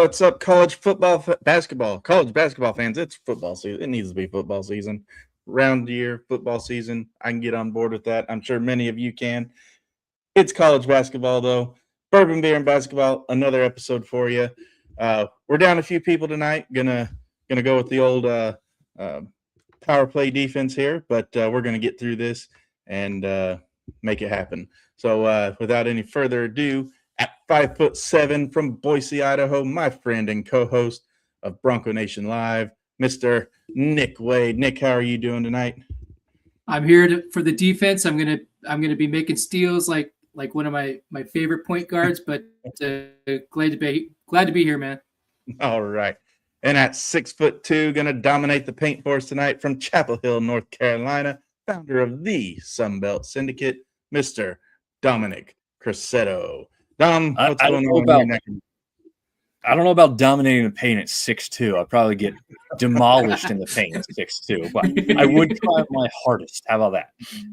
What's up, college basketball fans? It's football season. It needs to be football season. Round year football season. I can get on board with that. I'm sure many of you can. It's college basketball, though. Bourbon, beer, and basketball. Another episode for you. We're down a few people tonight. Gonna go with the old power play defense here, but we're gonna get through this and make it happen. So without any further ado, at 5'7" from Boise, Idaho, my friend and co-host of Bronco Nation Live, Mr. Nick Wade. Nick, how are you doing tonight? I'm here for the defense. I'm gonna be making steals like one of my favorite point guards. But glad to be here, man. All right. And at 6'2", gonna dominate the paint for us tonight from Chapel Hill, North Carolina, founder of the Sunbelt Syndicate, Mr. Dominic Cressetto. Dom, what's going on here? I don't know about dominating the paint at 6'2". I'd probably get demolished in the paint at 6'2", but I would try my hardest. How about that?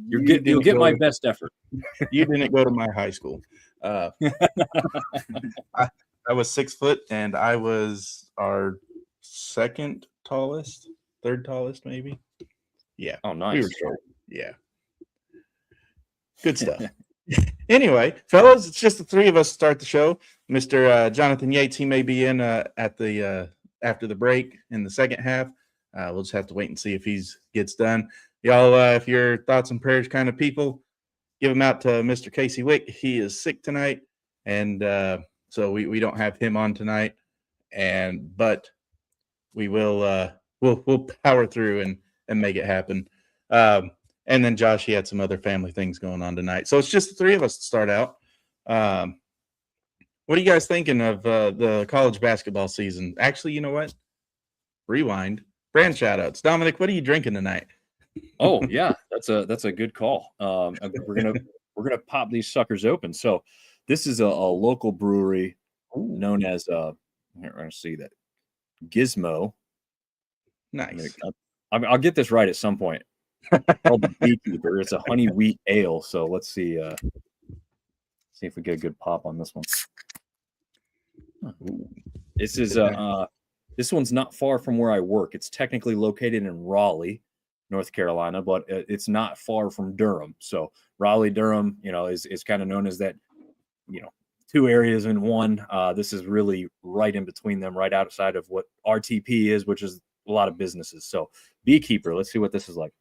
You'll get my best effort. You didn't go to my high school. I was 6 foot, and I was our third tallest, maybe. Yeah. Oh, nice. We were short. Yeah. Good stuff. Anyway, fellas, it's just the three of us to start the show. Mr. Jonathan Yates, he may be in at the after the break in the second half. We'll just have to wait and see if he gets done. Y'all, if you're thoughts and prayers kind of people, give them out to Mr. Casey Wick. He is sick tonight, and so we don't have him on tonight. But we will we'll power through and make it happen. And then Josh, he had some other family things going on tonight. So it's just the three of us to start out. What are you guys thinking of the college basketball season? Actually, you know what? Rewind. Brand shout-outs. Dominic, what are you drinking tonight? Oh, yeah. That's a good call. We're gonna pop these suckers open. So this is a local brewery known as we're gonna see that Gizmo. Nice. I'll get this right at some point. Called the Beekeeper. It's a honey wheat ale. So let's see if we get a good pop on this one. This is this one's not far from where I work. It's technically located in Raleigh, North Carolina, but it's not far from Durham. So Raleigh, Durham, is kind of known as that, two areas in one. This is really right in between them, right outside of what RTP is, which is a lot of businesses. So Beekeeper, let's see what this is like.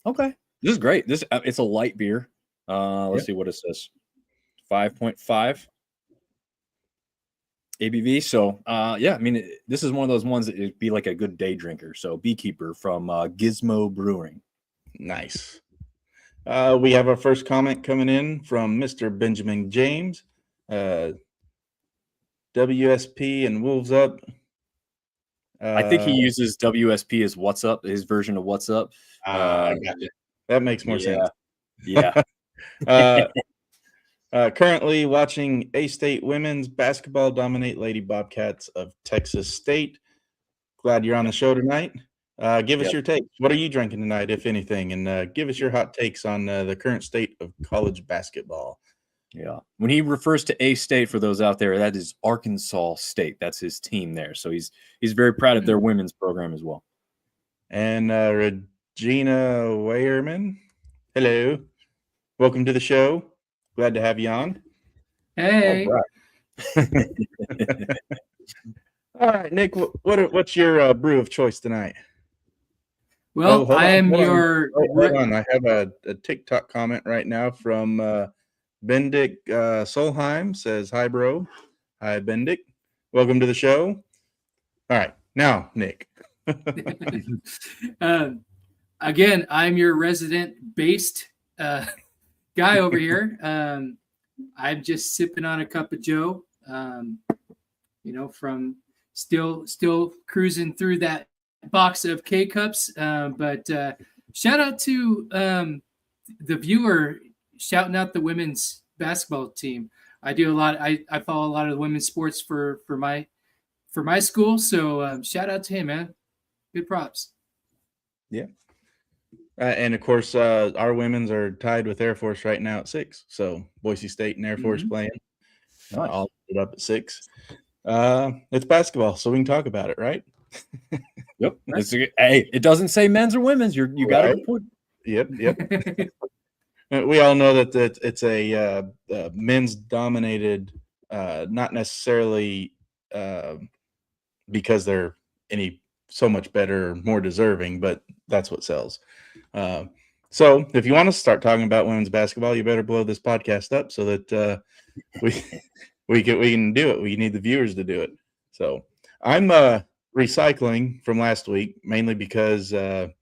Okay, this is great. It's a light beer. Let's see what it says. 5.5 ABV. So, this is one of those ones that it'd be like a good day drinker. So, Beekeeper from Gizmo Brewing. Nice. We have our first comment coming in from Mr. Benjamin James. WSP and Wolves Up. I think he uses WSP as What's Up, his version of What's Up. I got you. That makes more sense. Yeah. Currently watching A-State women's basketball dominate Lady Bobcats of Texas State. Glad you're on the show tonight. Give us your takes. What are you drinking tonight, if anything? And give us your hot takes on the current state of college basketball. Yeah. When he refers to A-State, for those out there, that is Arkansas State. That's his team there. So he's very proud of their women's program as well. And Regina Weyerman, hello. Welcome to the show. Glad to have you on. Hey. All right, All right, Nick, what's your brew of choice tonight? Well, hold on. I have a TikTok comment right now from Bendick Solheim. Says, hi, bro. Hi, Bendick. Welcome to the show. All right, now, Nick. Again, I'm your resident based guy over here. I'm just sipping on a cup of Joe, from still cruising through that box of K-Cups. But shout out to the viewer shouting out the women's basketball team. I do a lot. I follow a lot of the women's sports for my school. So shout out to him, man. Good props. Yeah. And of course, our women's are tied with Air Force right now at 6. So Boise State and Air Force playing. Nice. I'll put it up at 6. It's basketball, so we can talk about it, right? Yep. Hey, it doesn't say men's or women's. You got a Right. good point. Yep. We all know that it's a men's dominated, not necessarily because they're so much better or more deserving, but that's what sells. So if you want to start talking about women's basketball, you better blow this podcast up so that we can do it. We need the viewers to do it. So I'm recycling from last week, mainly because there's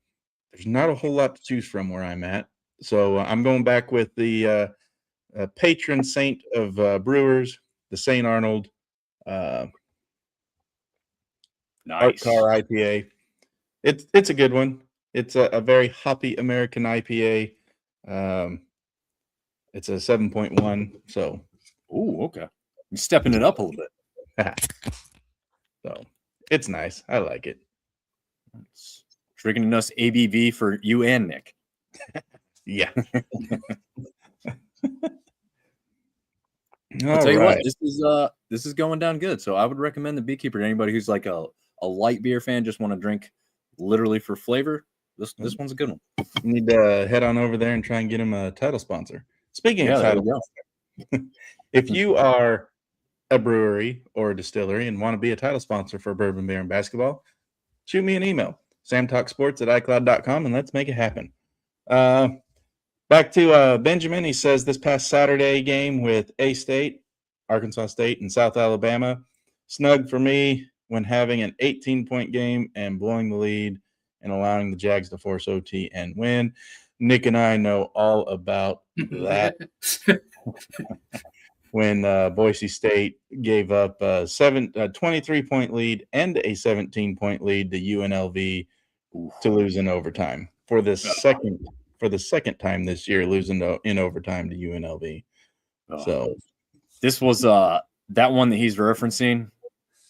not a whole lot to choose from where I'm at. So I'm going back with the patron saint of brewers, the St. Arnold Art Car IPA. It's a good one. It's a very hoppy American IPA. It's a 7.1. So, okay. You're stepping it up a little bit. So it's nice. I like it. It's drinking enough ABV for you and Nick. Yeah. I'll tell you what, this is going down good. So I would recommend the Beekeeper to anybody who's like a light beer fan, just want to drink literally for flavor. This one's a good one. You need to head on over there and try and get him a title sponsor. Speaking of title sponsor, if you are a brewery or a distillery and want to be a title sponsor for Bourbon Beer and Basketball, shoot me an email, samtalksports@icloud.com, and let's make it happen. Back to Benjamin. He says this past Saturday game with A-State, Arkansas State, and South Alabama, snug for me when having an 18-point game and blowing the lead and allowing the Jags to force OT and win. Nick and I know all about that. When Boise State gave up a 23-point lead and a 17-point lead to UNLV to lose in overtime for the second time this year, losing in overtime to UNLV. So this was that one that he's referencing.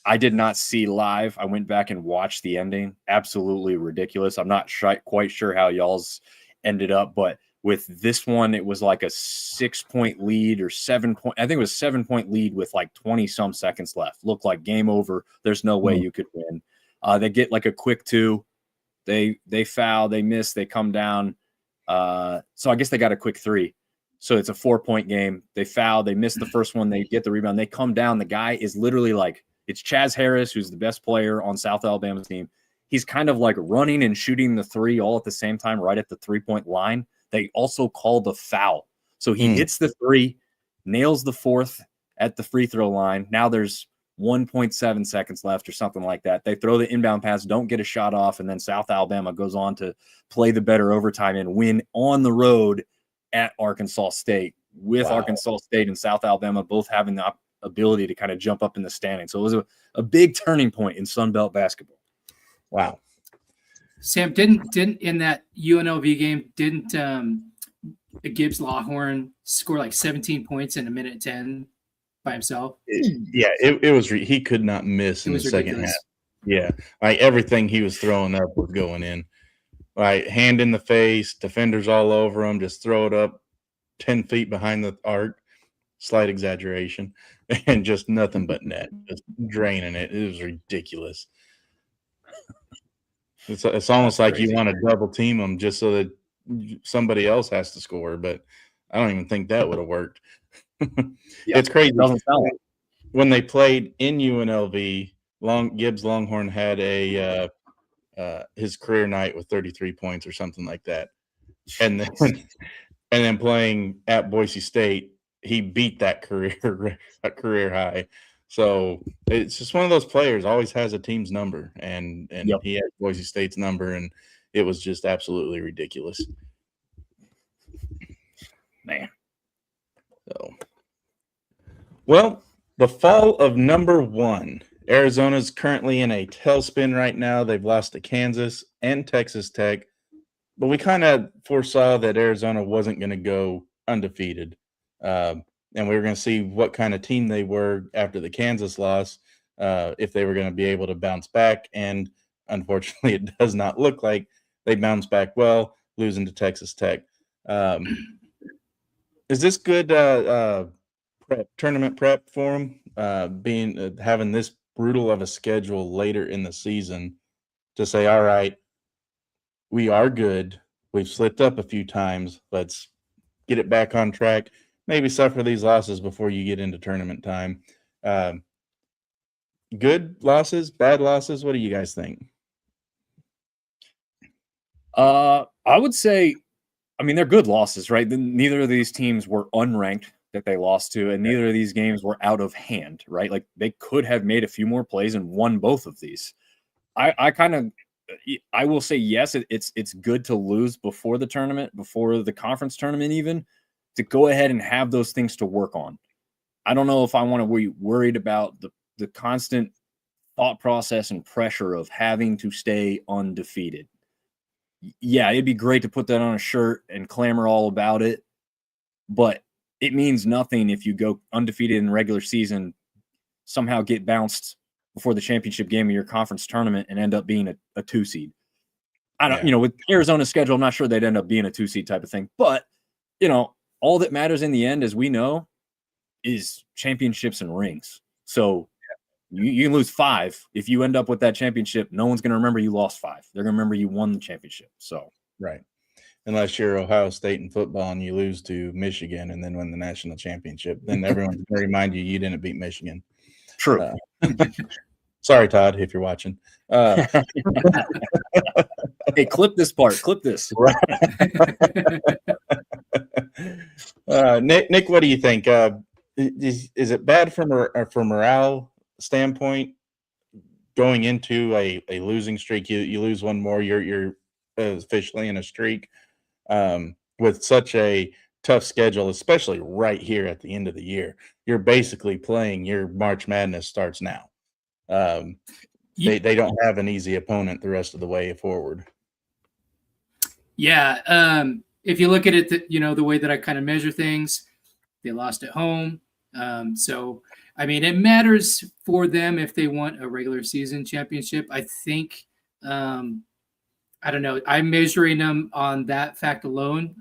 I did not see live. I went back and watched the ending. Absolutely ridiculous. I'm not quite sure how y'all's ended up, but with this one, it was like a 6-point lead or 7 point. I think it was 7-point lead with like 20 some seconds left. Looked like game over. There's no way you could win. They get like a quick 2. They foul. They miss. They come down. So I guess they got a quick 3. So it's a 4-point game. They foul. They miss the first one. They get the rebound. They come down. The guy is literally like, it's Chaz Harris, who's the best player on South Alabama's team. He's kind of like running and shooting the 3 all at the same time, right at the 3-point line. They also call the foul. So he hits the 3, nails the 4th at the free throw line. Now there's 1.7 seconds left or something like that. They throw the inbound pass, don't get a shot off, and then South Alabama goes on to play the better overtime and win on the road at Arkansas State, with Arkansas State and South Alabama both having the ability to kind of jump up in the standing. So it was a big turning point in Sun Belt basketball. Wow. Sam, didn't in that UNLV game, didn't Gibbs Lawhorn score like 17 points in a minute 10 by himself? It was he could not miss in the second half. Yeah, like everything he was throwing up was going in. Like hand in the face, defenders all over him, just throw it up 10 feet behind the arc. Slight exaggeration, and just nothing but net, just draining it. It was ridiculous. It's almost like you want to double team them just so that somebody else has to score, but I don't even think that would have worked. It's crazy. It doesn't sound like. When they played in UNLV, Gibbs Longhorn had his career night with 33 points or something like that, and then playing at Boise State, he beat that career high. So it's just one of those players always has a team's number, and he had Boise State's number, and it was just absolutely ridiculous. Man. So, well, the fall of number 1. Arizona's currently in a tailspin right now. They've lost to Kansas and Texas Tech, but we kind of foresaw that Arizona wasn't going to go undefeated. And we were going to see what kind of team they were after the Kansas loss, if they were going to be able to bounce back. And unfortunately, it does not look like they bounced back well, losing to Texas Tech. Is this good tournament prep for them, having this brutal of a schedule later in the season to say, all right, we are good. We've slipped up a few times. Let's get it back on track. Maybe suffer these losses before you get into tournament time. Good losses, bad losses. What do you guys think? I would say, I mean, they're good losses, right? Neither of these teams were unranked that they lost to, and neither of these games were out of hand, right? Like they could have made a few more plays and won both of these. I will say yes, it's good to lose before the tournament, before the conference tournament, even to go ahead and have those things to work on. I don't know if I want to be worried about the constant thought process and pressure of having to stay undefeated. Yeah, it'd be great to put that on a shirt and clamor all about it, but it means nothing if you go undefeated in the regular season, somehow get bounced before the championship game of your conference tournament and end up being a 2 seed. I don't, with Arizona's schedule, I'm not sure they'd end up being a 2 seed type of thing, but all that matters in the end, as we know, is championships and rings. So you can lose 5. If you end up with that championship, no one's going to remember you lost 5. They're going to remember you won the championship. So right. Unless you're Ohio State in football and you lose to Michigan and then win the national championship, then everyone's going to remind you didn't beat Michigan. True. Sorry, Todd, if you're watching. Hey, clip this part. Clip this. Nick, what do you think? Is it bad from morale standpoint going into a losing streak? You lose one more, you're officially in a streak. With such a tough schedule, especially right here at the end of the year, you're basically playing your March Madness starts now. They don't have an easy opponent the rest of the way forward. Yeah. If you look at it, the way that I kind of measure things, they lost at home. So, I mean, it matters for them if they want a regular season championship. I think, I don't know. I'm measuring them on that fact alone.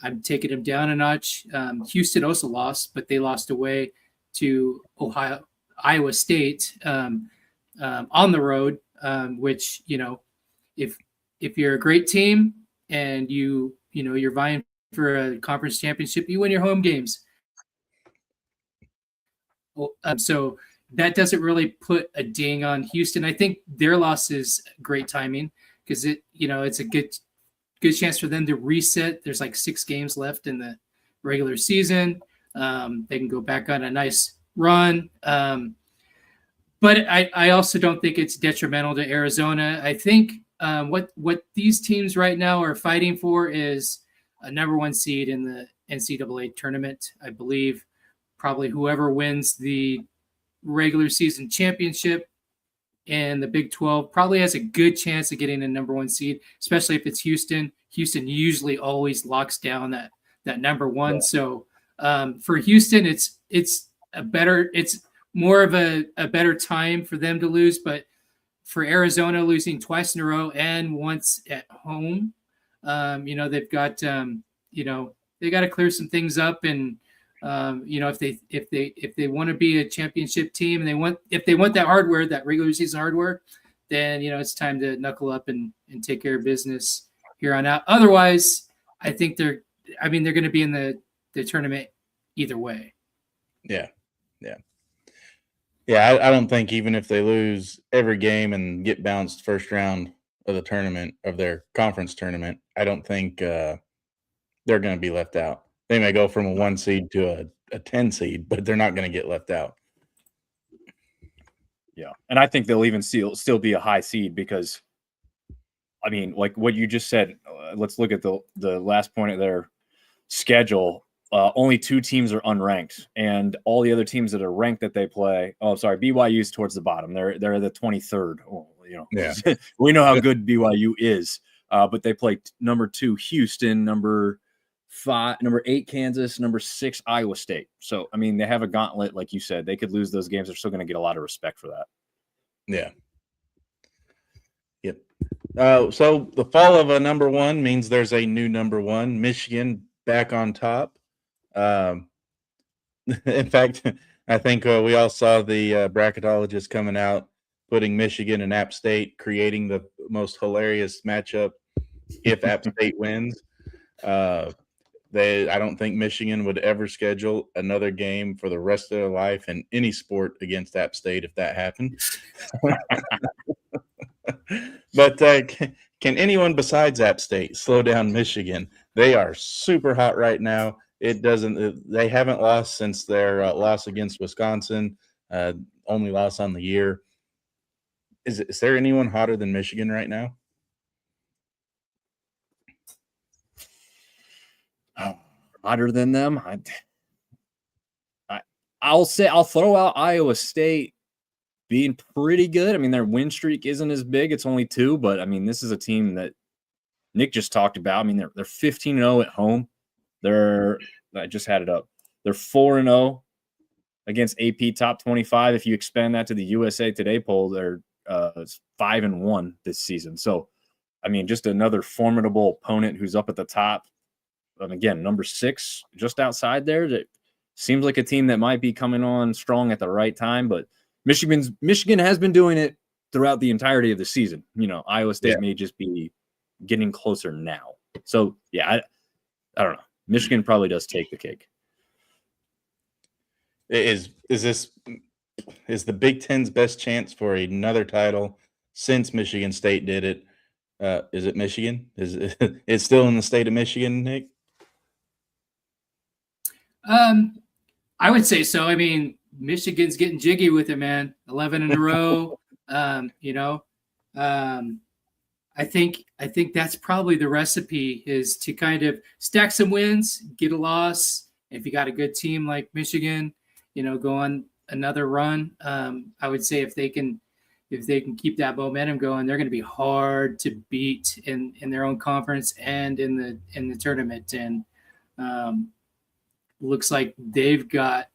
I'm taking them down a notch. Houston also lost, but they lost away to Iowa State on the road, which, if you're a great team and you're vying for a conference championship, you win your home games. So that doesn't really put a ding on Houston. I think their loss is great timing because it's a good chance for them to reset. There's like 6 games left in the regular season. They can go back on a nice run. But I also don't think it's detrimental to Arizona. I think what these teams right now are fighting for is a number 1 seed in the NCAA tournament. I believe probably whoever wins the regular season championship and the Big 12 probably has a good chance of getting a number 1 seed, especially if it's Houston. Houston usually always locks down that number 1. Yeah. So for Houston, it's more of a better time for them to lose. But for Arizona, losing twice in a row and once at home, they've got they got to clear some things up. And if they want to be a championship team and if they want that hardware, that regular season hardware, then it's time to knuckle up and take care of business here on out. Otherwise, I think they're going to be in the tournament either way. Yeah. I don't think even if they lose every game and get bounced first round of the tournament, of their conference tournament, I don't think they're going to be left out. They may go from a 1 seed to a 10 seed, but they're not going to get left out. Yeah, and I think they'll even still be a high seed because, I mean, like what you just said, let's look at the last point of their schedule. Only 2 teams are unranked, and all the other teams that are ranked that they play. Oh, sorry, BYU's towards the bottom. They're the 23rd. Oh, yeah. We know how good BYU is, but they play number 2 Houston, number 8 Kansas, number 6 Iowa State. So I mean, they have a gauntlet, like you said. They could lose those games. They're still going to get a lot of respect for that. Yeah. Yep. So the fall of a number 1 means there's a new number 1. Michigan back on top. In fact, I think we all saw the bracketologist coming out, putting Michigan and App State, creating the most hilarious matchup if App State wins. I don't think Michigan would ever schedule another game for the rest of their life in any sport against App State if that happened. But can anyone besides App State slow down Michigan? They are super hot right now. They haven't lost since their loss against Wisconsin, only loss on the year. Is there anyone hotter than Michigan right now? Hotter than them? I'll throw out Iowa State being pretty good. I mean, their win streak isn't as big. It's only 2, but I mean, this is a team that Nick just talked about. I mean, they're 15-0 at home. I just had it up. They're 4-0 against AP top 25. If you expand that to the USA Today poll, they're 5-1 this season. So, I mean, just another formidable opponent who's up at the top. And again, number 6, just outside there. That seems like a team that might be coming on strong at the right time. But Michigan has been doing it throughout the entirety of the season. You know, Iowa State may just be getting closer now. So, yeah, I don't know. Michigan probably does take the cake. Is the Big Ten's best chance for another title since Michigan State did it? Is it Michigan? Is it's still in the state of Michigan, Nick? I would say so. I mean, Michigan's getting jiggy with it, man. 11 in a row. I think that's probably the recipe, is to kind of stack some wins, get a loss. If you got a good team like Michigan, go on another run. I would say if they can keep that momentum going, they're going to be hard to beat in their own conference and in the tournament. And looks like they've got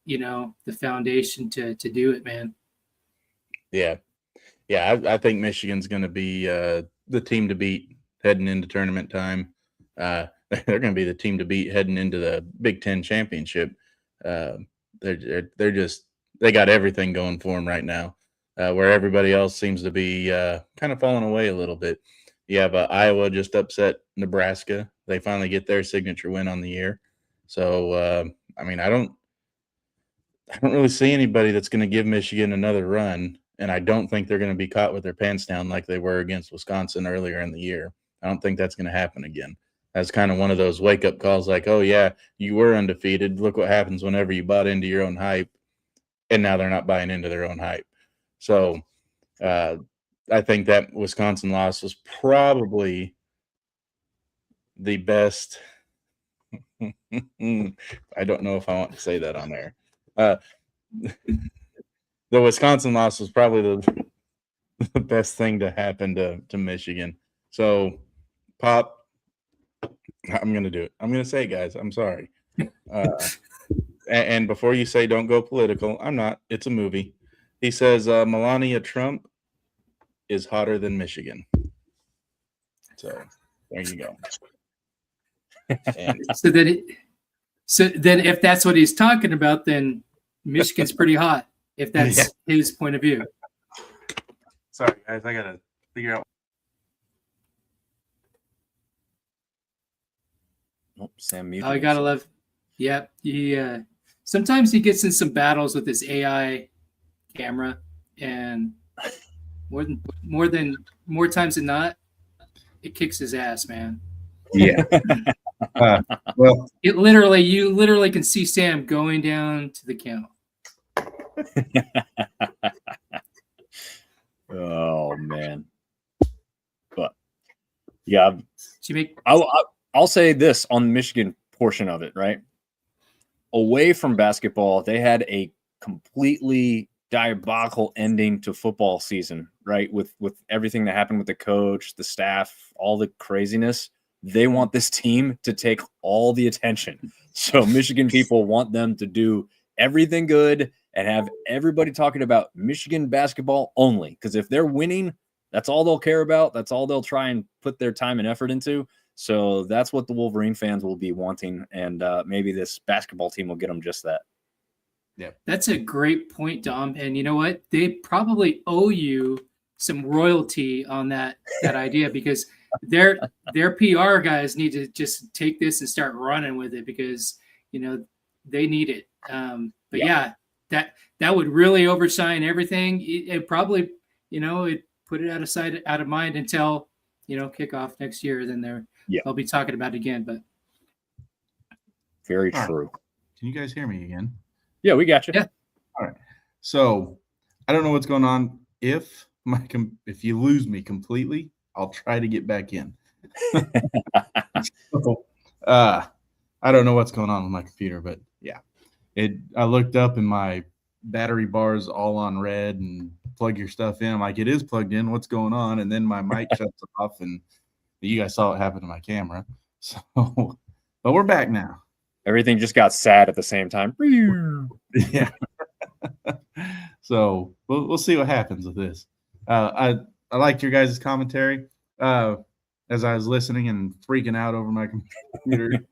the foundation to do it, man. Yeah, I think Michigan's going to be the team to beat heading into tournament time. They're going to be the team to beat heading into the Big Ten championship. They got everything going for them right now, where everybody else seems to be kind of falling away a little bit. You have Iowa just upset Nebraska. They finally get their signature win on the year. So, I mean, I don't really see anybody that's going to give Michigan another run. And I don't think they're going to be caught with their pants down like they were against Wisconsin earlier in the year. I don't think that's going to happen again. That's kind of one of those wake-up calls like, oh, yeah, you were undefeated. Look what happens whenever you bought into your own hype. And now they're not buying into their own hype. So I think that Wisconsin loss was probably the best. I don't know if I want to say that on there. The Wisconsin loss was probably the best thing to happen to Michigan. So, Pop, I'm going to do it. I'm going to say it, guys. I'm sorry. And before you say don't go political, I'm not. It's a movie. He says Melania Trump is hotter than Michigan. So, there you go. And So then if that's what he's talking about, then Michigan's pretty hot. If that's his point of view. Sorry, guys, I gotta figure out. Oh, Sam muted. Oh, I gotta love. Yep. He sometimes he gets in some battles with his AI camera, and more times than not, it kicks his ass, man. Yeah. Well, you literally can see Sam going down to the kennel. Oh man, but yeah, I'll say this on the Michigan portion of it, right? Away from basketball, they had a completely diabolical ending to football season, right? With everything that happened with the coach, the staff, all the craziness. They want this team to take all the attention. So Michigan people want them to do everything good and have everybody talking about Michigan basketball only. Because if they're winning, that's all they'll care about. That's all they'll try and put their time and effort into. So that's what the Wolverine fans will be wanting, and maybe this basketball team will get them just that. Yeah, that's a great point, Dom. And you know what? They probably owe you some royalty on that idea, because their PR guys need to just take this and start running with it, because they need it. But yeah, that would really overshine everything. It probably it put it out of sight, out of mind until kickoff next year. Then they'll be talking about it again. But very true. Can you guys hear me again? Yeah, we got you. Yeah. All right. So I don't know what's going on. If you lose me completely, I'll try to get back in. So, I don't know what's going on with my computer, but yeah, I looked up and my battery bar's all on red, and plug your stuff in. I'm like, it is plugged in. What's going on? And then my mic shuts off, and you guys saw it happen to my camera. So, but we're back now. Everything just got sad at the same time. Yeah. So we'll see what happens with this. I liked your guys' commentary as I was listening and freaking out over my computer.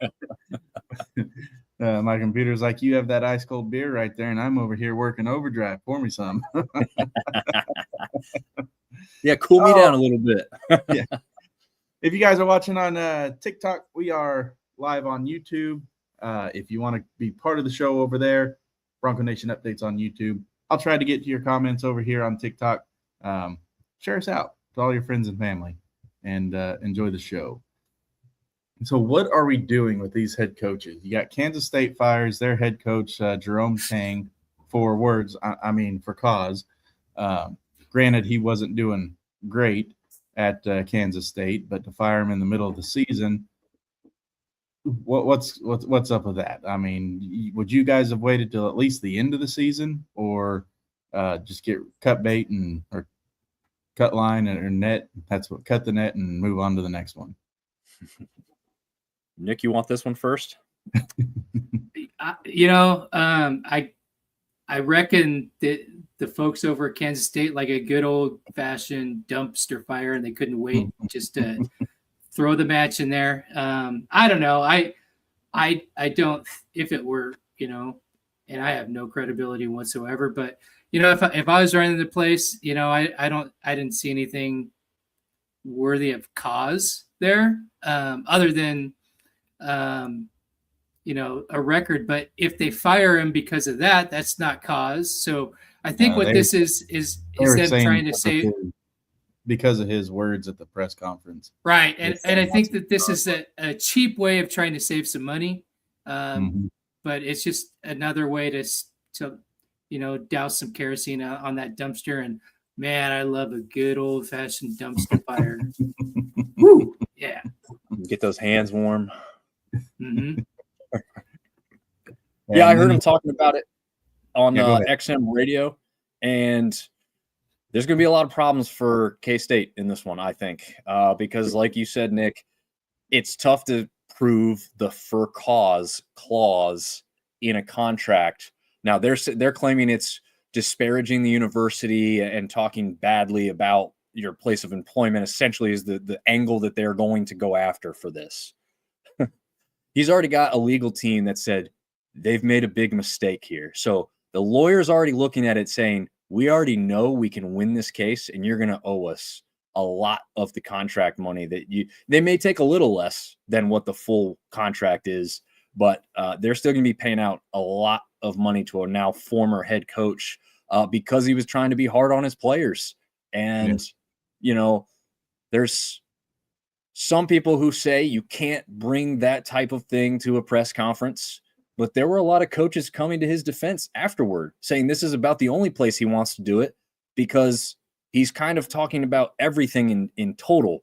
My computer's like, you have that ice cold beer right there, and I'm over here working overdrive. Pour me some. Yeah, cool me down a little bit. Yeah. If you guys are watching on TikTok, we are live on YouTube. If you want to be part of the show over there, Bronco Nation Updates on YouTube. I'll try to get to your comments over here on TikTok. Share us out to all your friends and family, and enjoy the show. And so what are we doing with these head coaches? You got Kansas State fires their head coach, Jerome Tang, for cause. Granted, he wasn't doing great at Kansas State, but to fire him in the middle of the season, what's up with that? I mean, would you guys have waited till at least the end of the season, or just get cut bait or cut line or net? Cut the net and move on to the next one. Nick, you want this one first? I reckon that the folks over at Kansas State like a good old fashioned dumpster fire, and they couldn't wait just to throw the match in there. I don't know. I don't, if it were, and I have no credibility whatsoever, but if I was running the place, I didn't see anything worthy of cause there, other than, a record. But if they fire him because of that, that's not cause. So I think what this is them trying to say, because of his words at the press conference. Right. And I think that this is a cheap way of trying to save some money. But it's just another way to douse some kerosene on that dumpster. And man, I love a good old fashioned dumpster fire. Woo! Yeah. Get those hands warm. Mm-hmm. Yeah, I heard him talking about it on XM radio, and there's going to be a lot of problems for K-State in this one, I think, because like you said, Nick, it's tough to prove the for cause clause in a contract. Now they're claiming it's disparaging the university and talking badly about your place of employment, essentially, is the angle that they're going to go after for this. He's already got a legal team that said they've made a big mistake here. So the lawyer's already looking at it saying, we already know we can win this case, and you're going to owe us a lot of the contract money they may take a little less than what the full contract is, but they're still going to be paying out a lot of money to a now former head coach because he was trying to be hard on his players. And, there's some people who say you can't bring that type of thing to a press conference, but there were a lot of coaches coming to his defense afterward saying this is about the only place he wants to do it, because he's kind of talking about everything in total.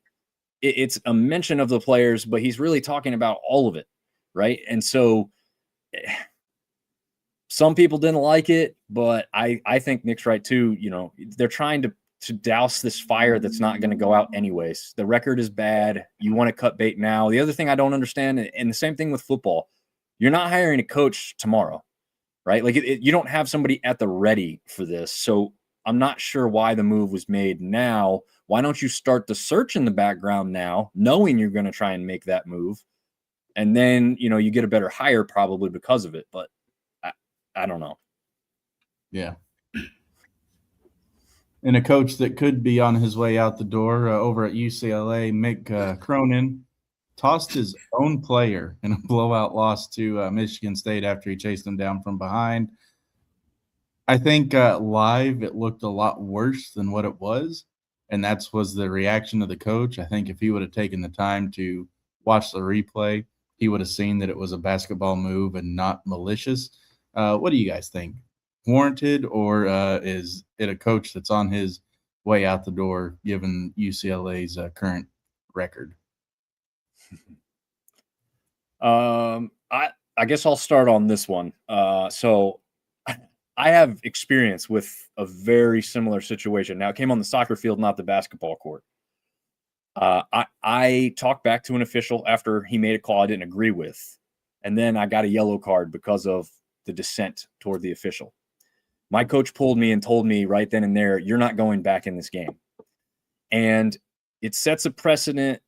It's a mention of the players, but he's really talking about all of it, right? And so some people didn't like it, but I think Nick's right too. They're trying to douse this fire that's not going to go out anyways. The record is bad. You want to cut bait now. The other thing I don't understand, and the same thing with football, you're not hiring a coach tomorrow, right? Like you don't have somebody at the ready for this. So I'm not sure why the move was made now. Why don't you start the search in the background now, knowing you're going to try and make that move? And then, you get a better hire probably because of it. But I don't know. Yeah. And a coach that could be on his way out the door over at UCLA, Mick Cronin, tossed his own player in a blowout loss to Michigan State after he chased them down from behind. I think live it looked a lot worse than what it was, and that was the reaction of the coach. I think if he would have taken the time to watch the replay, he would have seen that it was a basketball move and not malicious. What do you guys think? Warranted, or is it a coach that's on his way out the door given UCLA's current record? I guess I'll start on this one. So I have experience with a very similar situation. Now, it came on the soccer field, not the basketball court. I talked back to an official after he made a call I didn't agree with, and then I got a yellow card because of the dissent toward the official. My coach pulled me and told me right then and there, you're not going back in this game. And it sets a precedent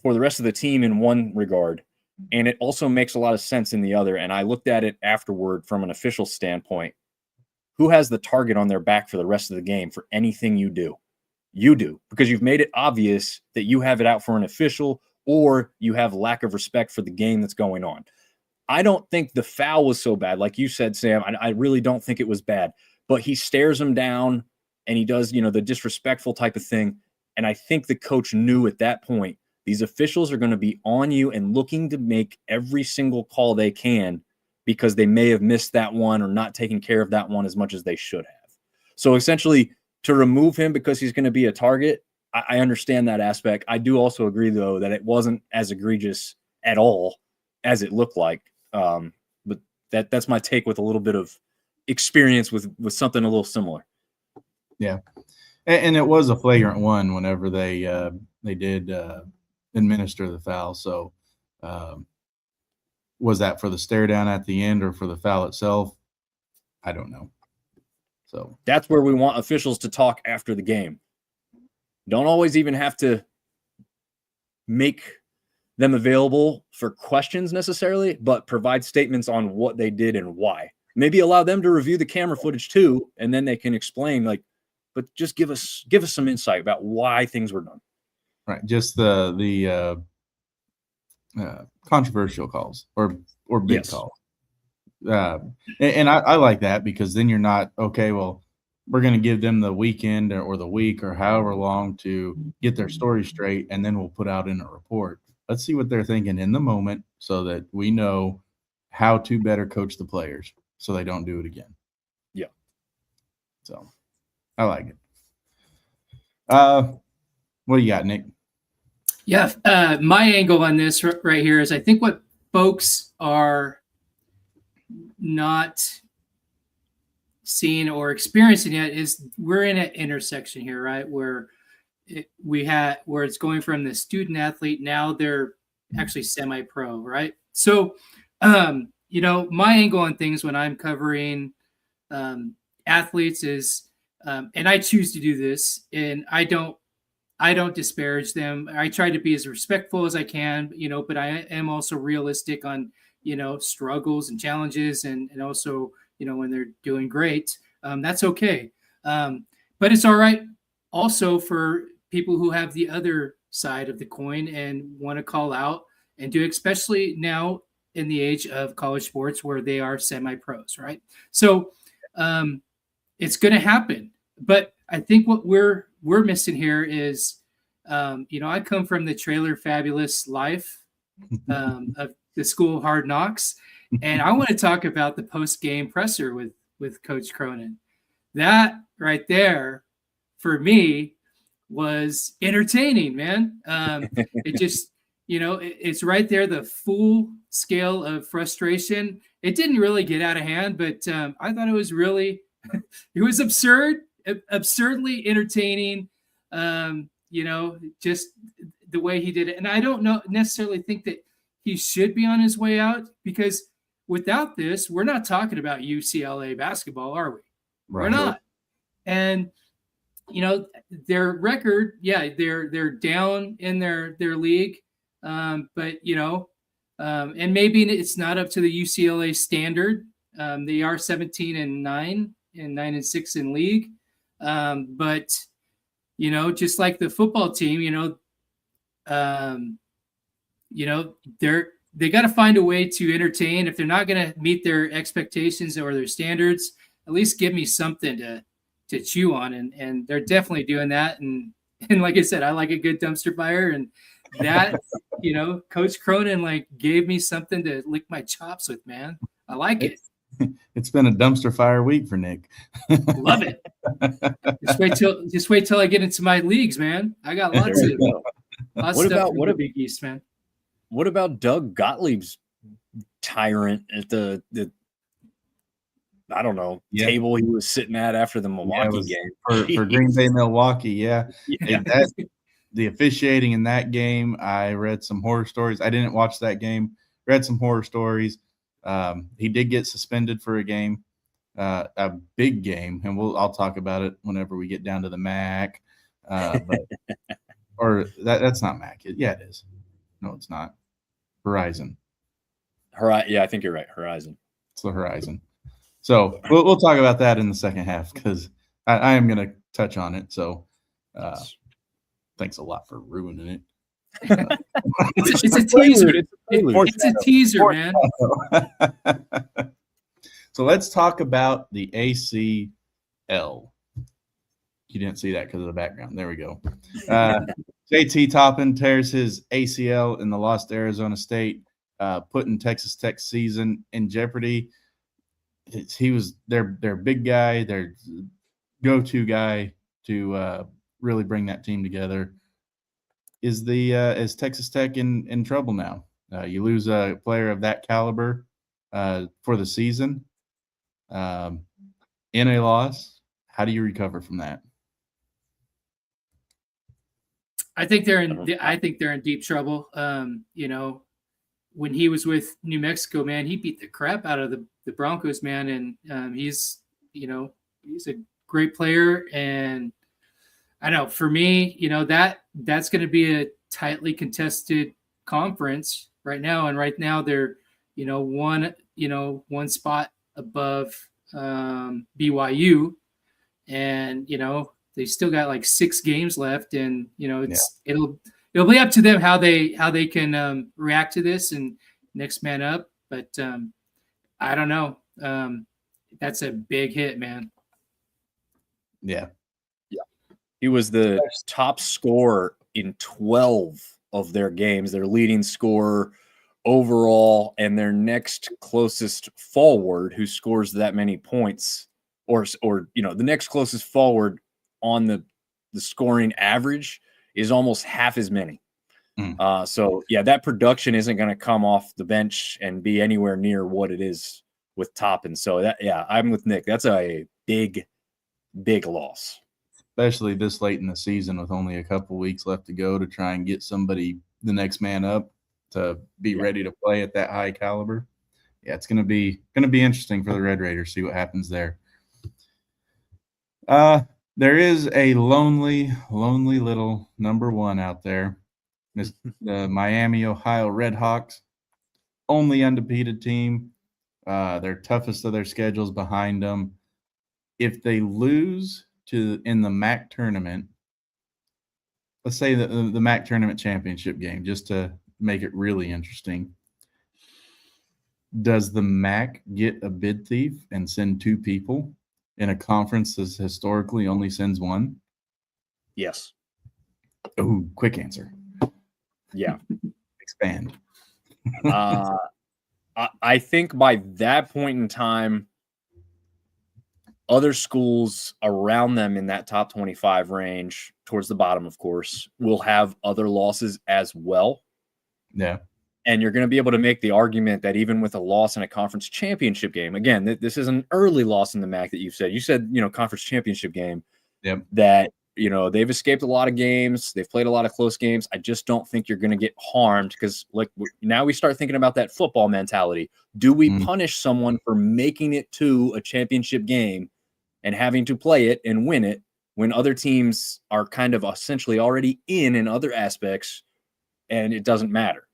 for the rest of the team in one regard, and it also makes a lot of sense in the other. And I looked at it afterward from an official standpoint. Who has the target on their back for the rest of the game for anything you do? You do, because you've made it obvious that you have it out for an official or you have lack of respect for the game that's going on. I don't think the foul was so bad. Like you said, Sam, I really don't think it was bad. But he stares him down and he does, the disrespectful type of thing. And I think the coach knew at that point, these officials are going to be on you and looking to make every single call they can because they may have missed that one or not taken care of that one as much as they should have. So essentially, to remove him because he's going to be a target, I understand that aspect. I do also agree, though, that it wasn't as egregious at all as it looked like. But that's my take with a little bit of experience with something a little similar. Yeah. And it was a flagrant one whenever they did administer the foul. So was that for the stare down at the end or for the foul itself? I don't know. So that's where we want officials to talk after the game. Don't always even have to make them available for questions necessarily, but provide statements on what they did and why. Maybe allow them to review the camera footage too, and then they can explain, but just give us some insight about why things were done. Right, just the controversial calls or big calls. And I like that because then you're not, okay, well, we're going to give them the weekend or the week or however long to get their story straight, and then we'll put out in a report. Let's see what they're thinking in the moment so that we know how to better coach the players so they don't do it again. Yeah. So I like it. What do you got, Nick? Yeah. My angle on this right here is I think what folks are not seeing or experiencing yet is we're in an intersection here, right? Where it's going from the student athlete, now they're actually semi-pro, right? So, my angle on things when I'm covering athletes is, and I choose to do this, and I don't disparage them. I try to be as respectful as I can, but I am also realistic on, struggles and challenges and also, when they're doing great, that's okay. But it's all right also for people who have the other side of the coin and want to call out and do, especially now in the age of college sports where they are semi-pros, right? So it's going to happen. But I think what we're missing here is, I come from the trailer fabulous life of the school of hard knocks, and I want to talk about the post-game presser with Coach Cronin. That right there, for me, was entertaining, man. It just, it's right there, the full scale of frustration. It didn't really get out of hand, but I thought it was really, it was absurdly entertaining. Just the way he did it. And I don't necessarily think that he should be on his way out, because without this, we're not talking about UCLA basketball, are we? Right. We're not. And their record, yeah, they're down in their league, but and maybe it's not up to the UCLA standard. They are 17-9 and 9-6 in league, but just like the football team, they got to find a way to entertain. If they're not going to meet their expectations or their standards, at least give me something to chew on. And they're definitely doing that. And like I said, I like a good dumpster fire, and that, Coach Cronin gave me something to lick my chops with, man. I like it. It's been a dumpster fire week for Nick. Love it. Just wait till I get into my leagues, man. I got lots of stuff from the Big East, man. What about Doug Gottlieb's tyrant at the I don't know, table he was sitting at after the Milwaukee game for Green Bay, Milwaukee? Yeah. The officiating in that game, I read some horror stories. I didn't watch that game. Read some horror stories. He did get suspended for a game, a big game, and I'll talk about it whenever we get down to the MAC. Or that's not MAC. Yeah, it is. No, it's not. Horizon. Yeah, I think you're right. Horizon. It's the Horizon. So we'll talk about that in the second half, because I am going to touch on it. So thanks a lot for ruining it. It's a teaser. It's a teaser, man. So let's talk about the ACL. You didn't see that because of the background. There we go. JT Toppin tears his ACL in the loss to Arizona State, putting Texas Tech's season in jeopardy. He was their big guy, their go-to guy to really bring that team together. Is Texas Tech in trouble now? You lose a player of that caliber for the season in a loss. How do you recover from that? I think they're in deep trouble. When he was with New Mexico, man, he beat the crap out of the Broncos, man, and he's a great player. And I know for me, that's going to be a tightly contested conference right now. And right now they're, one spot above BYU, and they still got 6 games left, and it'll be up to them how they can react to this and next man up. But I don't know. That's a big hit, man. Yeah. He was the top scorer in 12 of their games, their leading scorer overall, and their next closest forward who scores that many points, or the next closest forward on the scoring average is almost half as many. So yeah, that production isn't going to come off the bench and be anywhere near what it is with Toppin. So I'm with Nick. That's a big loss, especially this late in the season with only a couple weeks left to go, to try and get somebody the next man up to be ready to play at that high caliber. Yeah, it's going to be interesting for the Red Raiders. See what happens there. There is a lonely little number one out there. The Miami, Ohio Redhawks, only undefeated team. Their toughest of their schedules behind them. If they lose in the MAC tournament, let's say the MAC tournament championship game, just to make it really interesting, does the MAC get a bid thief and send 2 people in a conference that historically only sends 1? Yes. Oh, quick answer. Yeah. Expand. I think by that point in time, other schools around them in that top 25 range, towards the bottom, of course, will have other losses as well. Yeah. And you're going to be able to make the argument that even with a loss in a conference championship game, again, this is an early loss in the MAC that you said, conference championship game, that, they've escaped a lot of games. They've played a lot of close games. I just don't think you're going to get harmed, because now we start thinking about that football mentality. Do we punish someone for making it to a championship game and having to play it and win it when other teams are kind of essentially already in other aspects, and it doesn't matter.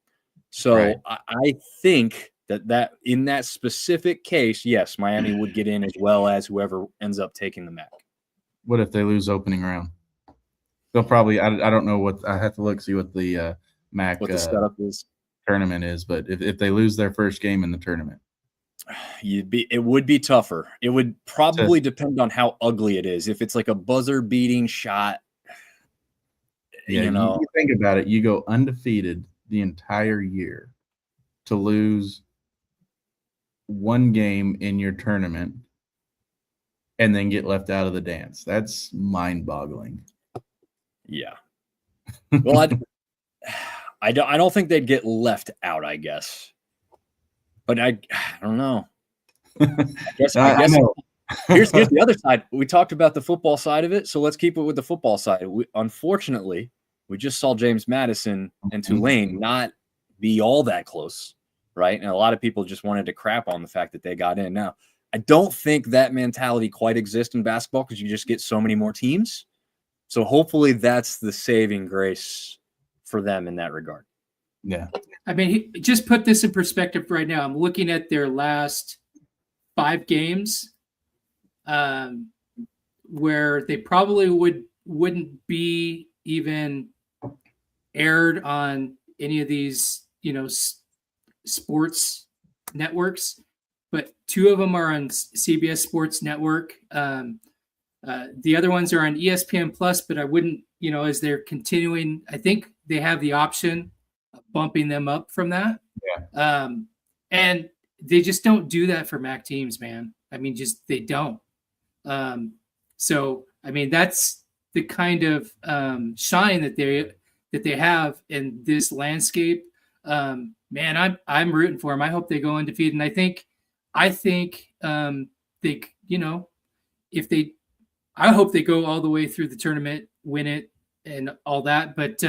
So Right. I think that in that specific case, yes, Miami would get in as well as whoever ends up taking the MAC. What if they lose opening round? They'll probably. I don't know what. I have to look see what the MAC What the setup is. tournament is, but if they lose their first game in the tournament, it would be tougher. It would probably depend on how ugly it is. If it's like a buzzer beating shot, yeah, you think about it. You go undefeated the entire year to lose one game in your tournament and then get left out of the dance. That's mind-boggling. Yeah. Well, I don't think they'd get left out, I guess. But I don't know. I guess know. here's the other side. We talked about the football side of it, so let's keep it with the football side. Unfortunately, we just saw James Madison and Tulane not be all that close, right? And a lot of people just wanted to crap on the fact that they got in. Now, I don't think that mentality quite exists in basketball because you just get so many more teams. So hopefully that's the saving grace for them in that regard. Yeah. I mean, just put this in perspective right now. I'm looking at their last 5 games where they probably wouldn't be even aired on any of these, sports networks, but 2 of them are on CBS Sports Network. The other ones are on ESPN Plus, but I wouldn't, as they're continuing, I think they have the option of bumping them up from that. Yeah. And they just don't do that for MAC teams, man. I mean, they don't. So, I mean, that's the kind of shine that they have in this landscape. Man, I'm rooting for them. I hope they go undefeated. And I think they, I hope they go all the way through the tournament, win it, and all that. But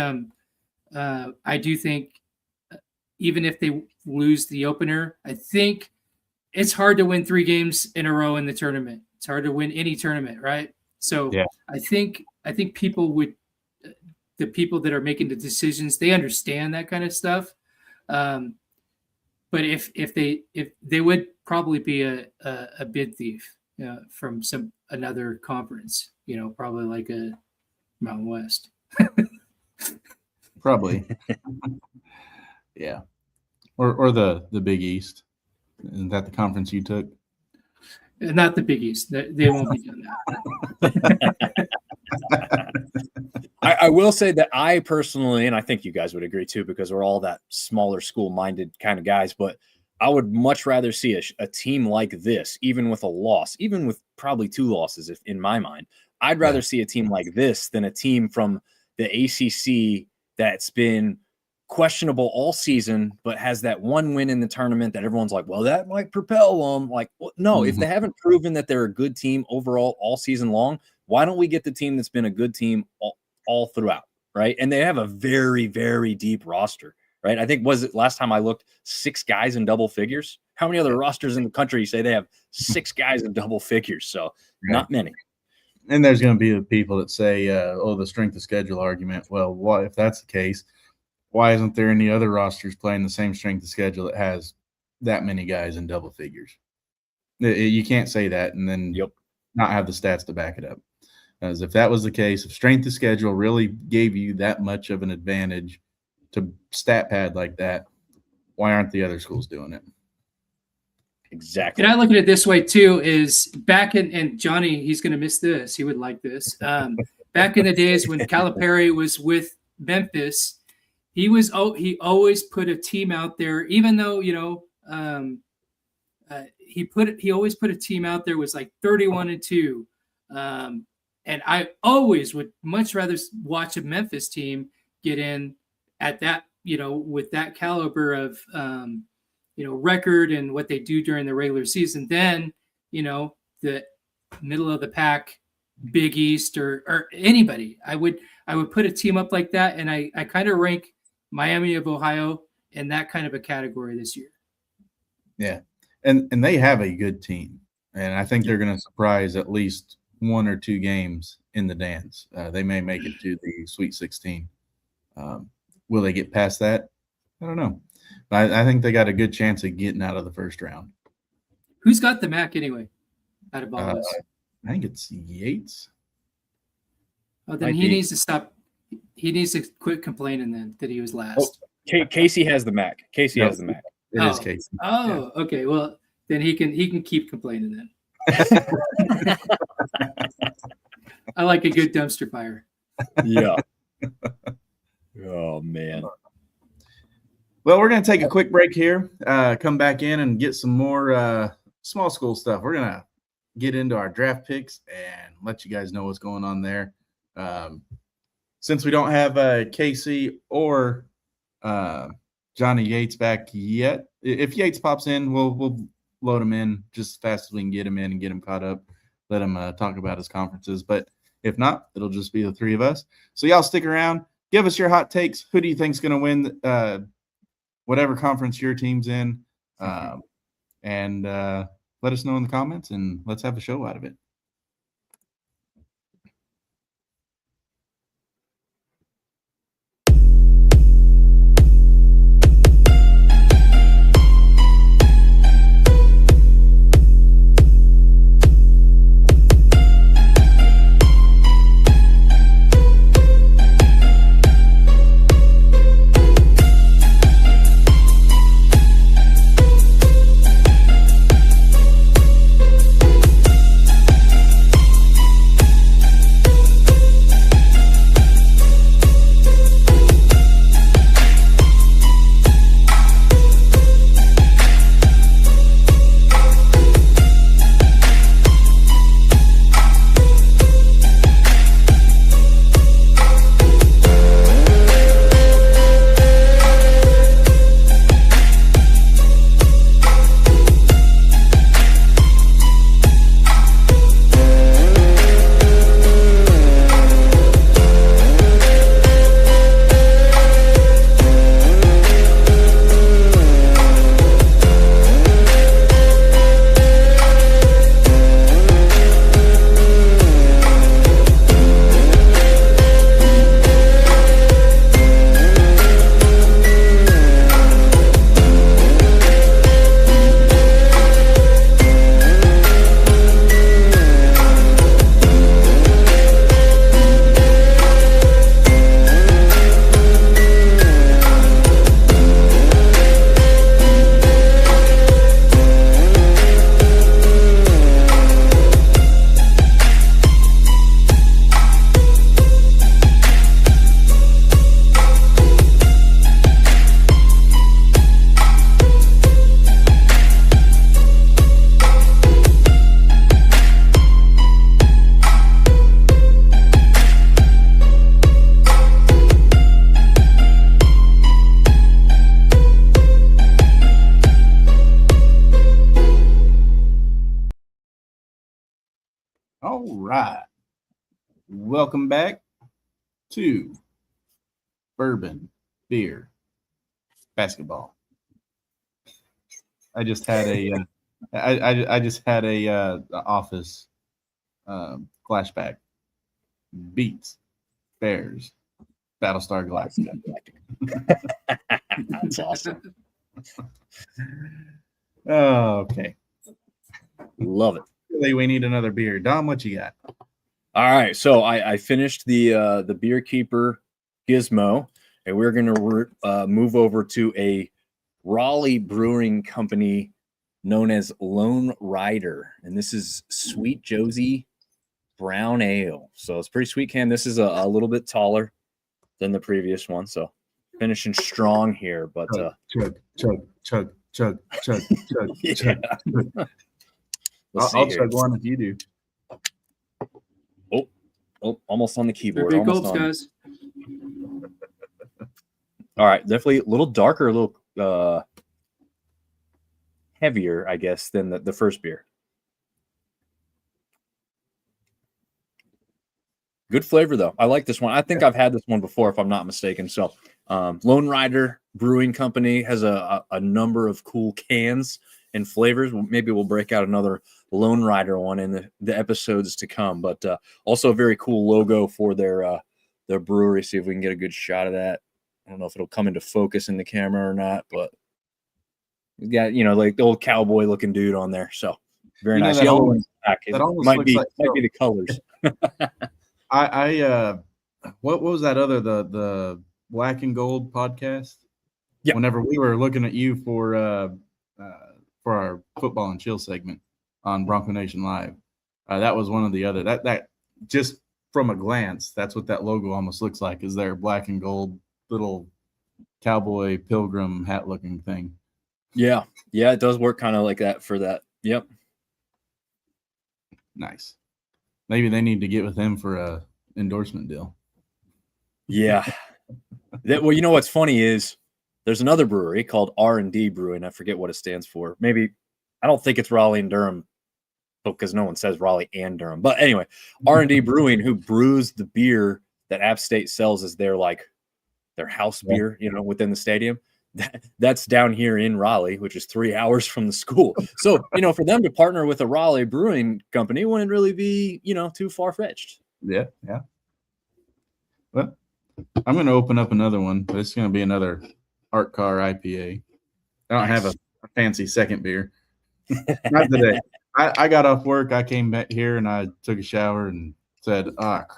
I do think even if they lose the opener, I think it's hard to win 3 games in a row in the tournament. It's hard to win any tournament, right? So yeah. I think people would, the people that are making the decisions, they understand that kind of stuff. But if they would probably be a bid thief from another conference, probably like a Mountain West. Probably. Yeah. Or the Big East. Isn't that the conference you took? Not the Big East. They won't be doing that. I will say that I personally, and I think you guys would agree too, because we're all that smaller school-minded kind of guys, but I would much rather see a team like this, even with a loss, even with probably 2 losses, if in my mind. I'd rather see a team like this than a team from the ACC that's been questionable all season, but has that one win in the tournament that everyone's like, well, that might propel them. Like, well, no, if they haven't proven that they're a good team overall all season long, why don't we get the team that's been a good team all throughout, right? And they have a very, very deep roster, right? I think, was it last time I looked, 6 guys in double figures? How many other rosters in the country say they have 6 guys in double figures? So not many. And there's going to be the people that say, the strength of schedule argument. Well, what if that's the case? Why isn't there any other rosters playing the same strength of schedule that has that many guys in double figures? You can't say that and then not have the stats to back it up. As if that was the case, if strength of schedule really gave you that much of an advantage to stat pad like that, why aren't the other schools doing it? Exactly. And I look at it this way too, is back in, and Johnny, he's going to miss this. He would like this. Back in the days when Calipari was with Memphis, he always put a team out there, even though, he always put a team out there was like 31-2. And I always would much rather watch a Memphis team get in at that, with that caliber of, record and what they do during the regular season than, the middle of the pack, Big East or anybody. I would put a team up like that. And I kind of rank Miami of Ohio in that kind of a category this year. Yeah. And they have a good team. and I think they're going to surprise at least 1 or 2 games in the dance. They may make it to the Sweet 16. Will they get past that? I don't know. But I think they got a good chance of getting out of the first round. Who's got the MAC anyway? Out of all this, I think it's Yates. oh, then he needs to stop. He needs to quit complaining then that he was last. Casey has the MAC. Casey has the MAC. It is Casey. Oh, okay. Well, then he can keep complaining then. I like a good dumpster fire. Yeah. Oh man. Well, we're going to take a quick break here, come back in and get some more small school stuff. We're going to get into our draft picks and let you guys know what's going on there. Since we don't have Casey or Johnny Yates back yet, if Yates pops in, we'll load him in just as fast as we can get him in and get him caught up, let him talk about his conferences. But if not, it'll just be the 3 of us. So y'all stick around. Give us your hot takes. Who do you think's going to win whatever conference your team's in? And let us know in the comments, and let's have a show out of it. All right. Welcome back to Bourbon, Beer, Basketball. I just had a office flashback. Beats, Bears, Battlestar Galactica. That's awesome. Oh, okay. Love it. Really, we need another beer. Dom, what you got? All right, so I finished the Beer Keeper Gizmo, and we're going to move over to a Raleigh brewing company known as Lone Rider, and this is Sweet Josie Brown Ale. So it's pretty sweet can. This is a little bit taller than the previous one, so finishing strong here. But chug. yeah. I'll chug one if you do. Oh, almost on the keyboard. Big gulps, guys. All right, definitely a little darker, a little heavier, I guess, than the first beer. Good flavor, though. I like this one. I think I've had this one before, if I'm not mistaken. So, Lone Rider Brewing Company has a number of cool cans and flavors. Maybe we'll break out another Lone Rider one in the episodes to come. But also a very cool logo for their brewery. See if we can get a good shot of that. I don't know if it'll come into focus in the camera or not, but he's got, like the old cowboy looking dude on there. So very nice. Yellow and black. That almost might be the colors. What was that other the Black and Gold podcast? Yeah. Whenever we were looking at you for our football and chill segment on Bronco Nation Live, that was one of the other that just from a glance, that's what that logo almost looks like, is their black and gold little cowboy pilgrim hat looking thing. Yeah, it does work kind of like that for that. Yep. Nice. Maybe they need to get with him for a endorsement deal. Yeah. Well, you know what's funny is there's another brewery called R&D Brewing. I forget what it stands for. Maybe I don't think it's Raleigh and Durham because no one says Raleigh and Durham. But anyway, R&D Brewing, who brews the beer that App State sells as their house beer, within the stadium. That's down here in Raleigh, which is 3 hours from the school. So, for them to partner with a Raleigh brewing company wouldn't really be, too far-fetched. Yeah. Well, I'm going to open up another one, but it's going to be another Art Car IPA. I don't have a fancy second beer. Not today. I got off work. I came back here and I took a shower and said, crap.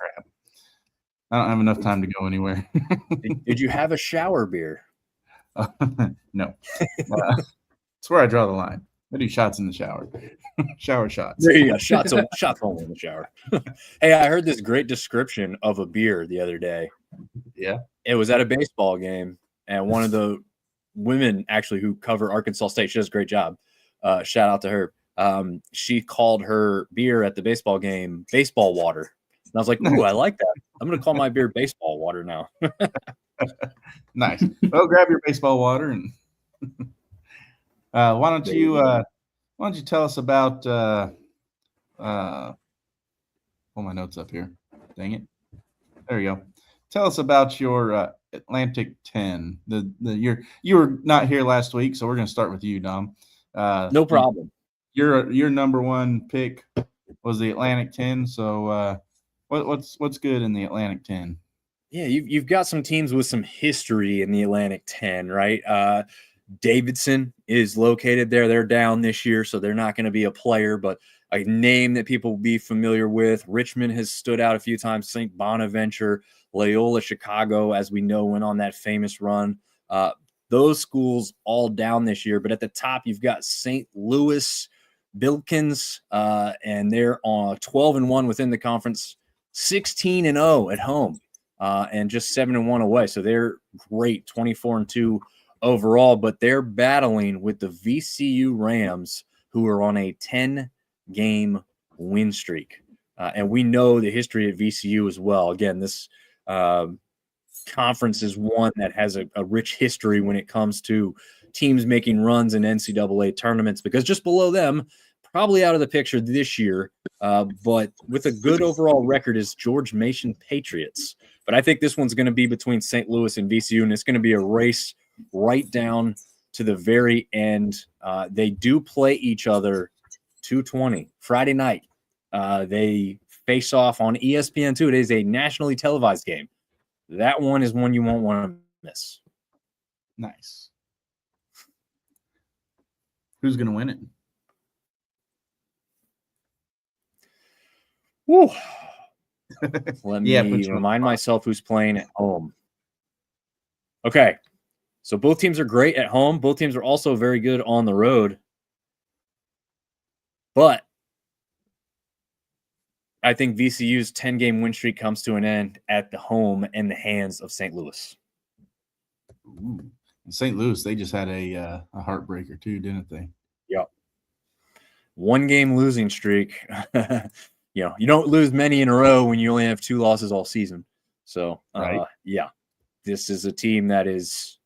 I don't have enough time to go anywhere. Did you have a shower beer? No. It's where I draw the line. I do shots in the shower. Shower shots. There you go. Shots only in the shower. Hey, I heard this great description of a beer the other day. Yeah. It was at a baseball game, and one of the women actually who cover Arkansas State, she does a great job. Shout out to her. She called her beer at the baseball game baseball water. And I was like, ooh, I like that. I'm going to call my beer baseball water now. Nice. Well, grab your baseball water and why don't you tell us about pull my notes up here. Dang it. There you go. Tell us about your Atlantic 10. You were not here last week, so we're going to start with you, Dom. No problem. Your number one pick was the Atlantic 10. So what's good in the Atlantic 10? Yeah, you've got some teams with some history in the Atlantic 10, right? Davidson is located there. They're down this year, so they're not going to be a player, but a name that people will be familiar with. Richmond has stood out a few times. St. Bonaventure, Loyola Chicago, as we know, went on that famous run. Those schools all down this year, but at the top, you've got St. Louis, Bilkins, and they're on 12-1 within the conference, 16-0 at home, and just 7-1 away. So they're great, 24-2 overall, but they're battling with the VCU Rams, who are on a 10-game win streak. And we know the history of VCU as well. Again, this conference is one that has a rich history when it comes to teams making runs in NCAA tournaments, because just below them, probably out of the picture this year, but with a good overall record, is George Mason Patriots. But I think this one's going to be between St. Louis and VCU, and it's going to be a race right down to the very end. They do play each other 2:20 Friday night. They face off on ESPN2. It is a nationally televised game. That one is one you won't want to miss. Nice. Who's going to win it? Woo. Let me remind myself who's playing at home. Okay. So both teams are great at home. Both teams are also very good on the road. But I think VCU's 10-game win streak comes to an end at the home in the hands of St. Louis. Ooh. St. Louis, they just had a heartbreaker too, didn't they? Yep. 1-game losing streak. You don't lose many in a row when you only have 2 losses all season. So, right. Yeah, this is a team that is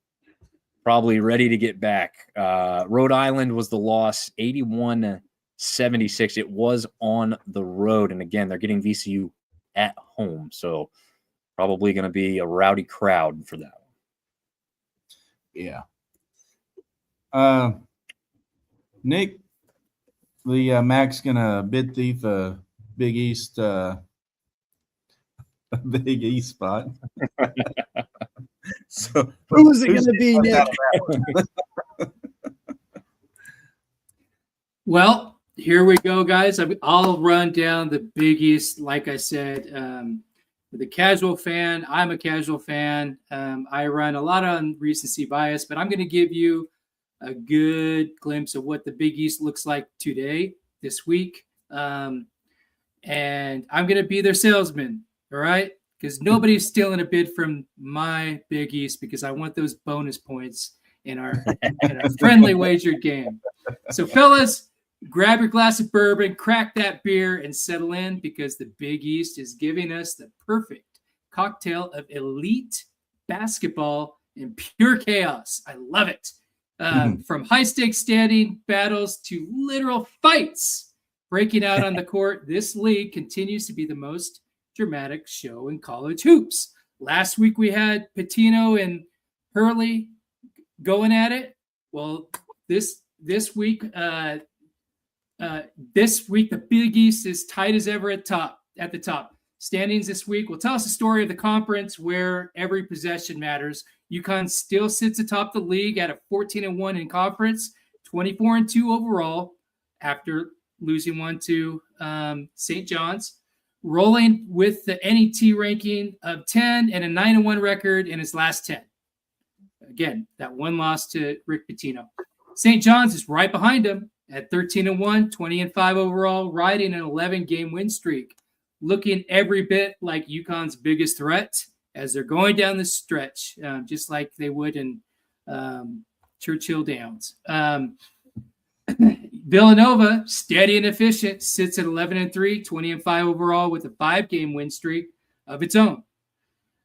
probably ready to get back. Rhode Island was the loss, 81-76. It was on the road. And again, they're getting VCU at home. So probably going to be a rowdy crowd for that one. Yeah. Nick, the Mac's gonna bid thief a Big East a Big East spot. So Who is it going to be, who's Nick? Well, here we go, guys. I'll run down the Big East. Like I said, the casual fan, I'm a casual fan. I run a lot on recency bias, but I'm going to give you a good glimpse of what the Big East looks like today, this week. And I'm going to be their salesman, all right? Because nobody's stealing a bid from my Big East because I want those bonus points in our friendly wagered game. So, fellas, grab your glass of bourbon, crack that beer, and settle in because the Big East is giving us the perfect cocktail of elite basketball and pure chaos. I love it. From high-stakes standing battles to literal fights breaking out on the court, this league continues to be the most dramatic show in college hoops. Last week we had Pitino and Hurley going at it. Well, this week the Big East is tight as ever at the top. Standings this week will tell us the story of the conference where every possession matters. UConn still sits atop the league at a 14-1 in conference, 24-2 overall after losing one to St. John's. Rolling with the NET ranking of 10 and a 9-1 record in his last 10. Again, that one loss to Rick Pitino. St. John's is right behind him at 13-1, 20-5 overall, riding an 11-game win streak, looking every bit like UConn's biggest threat as they're going down the stretch, just like they would in Churchill Downs. Villanova, steady and efficient, sits at 11-3, 20-5 overall with a 5-game win streak of its own.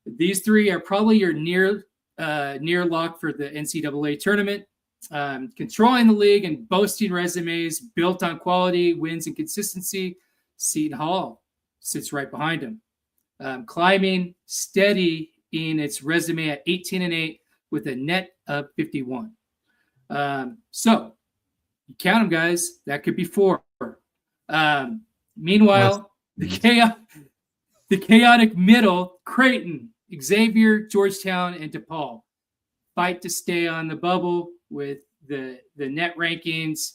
These three are probably your near lock for the NCAA tournament. Controlling the league and boasting resumes built on quality, wins, and consistency. Seton Hall sits right behind him. Climbing steady in its resume at 18-8 with a net of 51. So you count them, guys. That could be 4. Meanwhile, the chaotic middle, Creighton, Xavier, Georgetown, and DePaul fight to stay on the bubble with the net rankings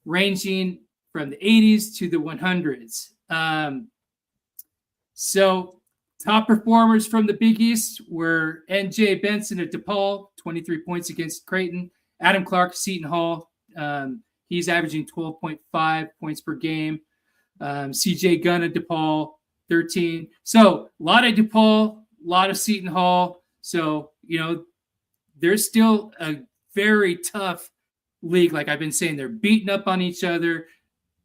ranging from the 80s to the 100s. So top performers from the Big East were N.J. Benson of DePaul, 23 points against Creighton. Adam Clark, Seton Hall. He's averaging 12.5 points per game. C.J. Gunn of DePaul, 13. So a lot of DePaul, a lot of Seton Hall. So, there's still a very tough league. Like I've been saying, they're beating up on each other.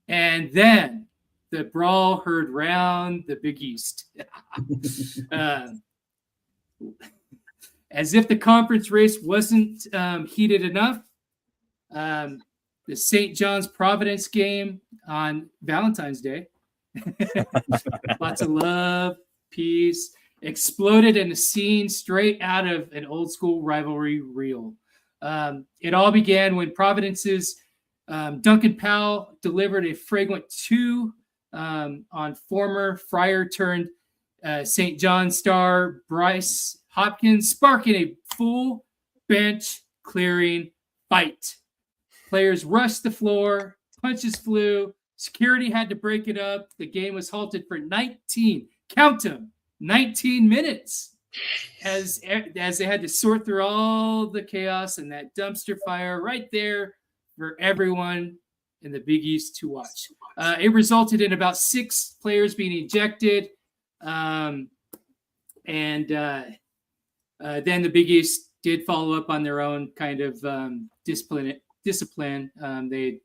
And then the brawl heard round the Big East. As if the conference race wasn't heated enough, the St. John's Providence game on Valentine's Day. Lots of love, peace, exploded in a scene straight out of an old school rivalry reel. It all began when Providence's Duncan Powell delivered a fragrant 2 on former Friar turned St. John star Bryce Hopkins, sparking a full bench clearing fight. Players rushed the floor, punches flew, security had to break it up. The game was halted for 19 minutes as they had to sort through all the chaos and that dumpster fire right there for everyone in the Big East to watch. It resulted in about 6 players being ejected. And then the Big East did follow up on their own kind of discipline. They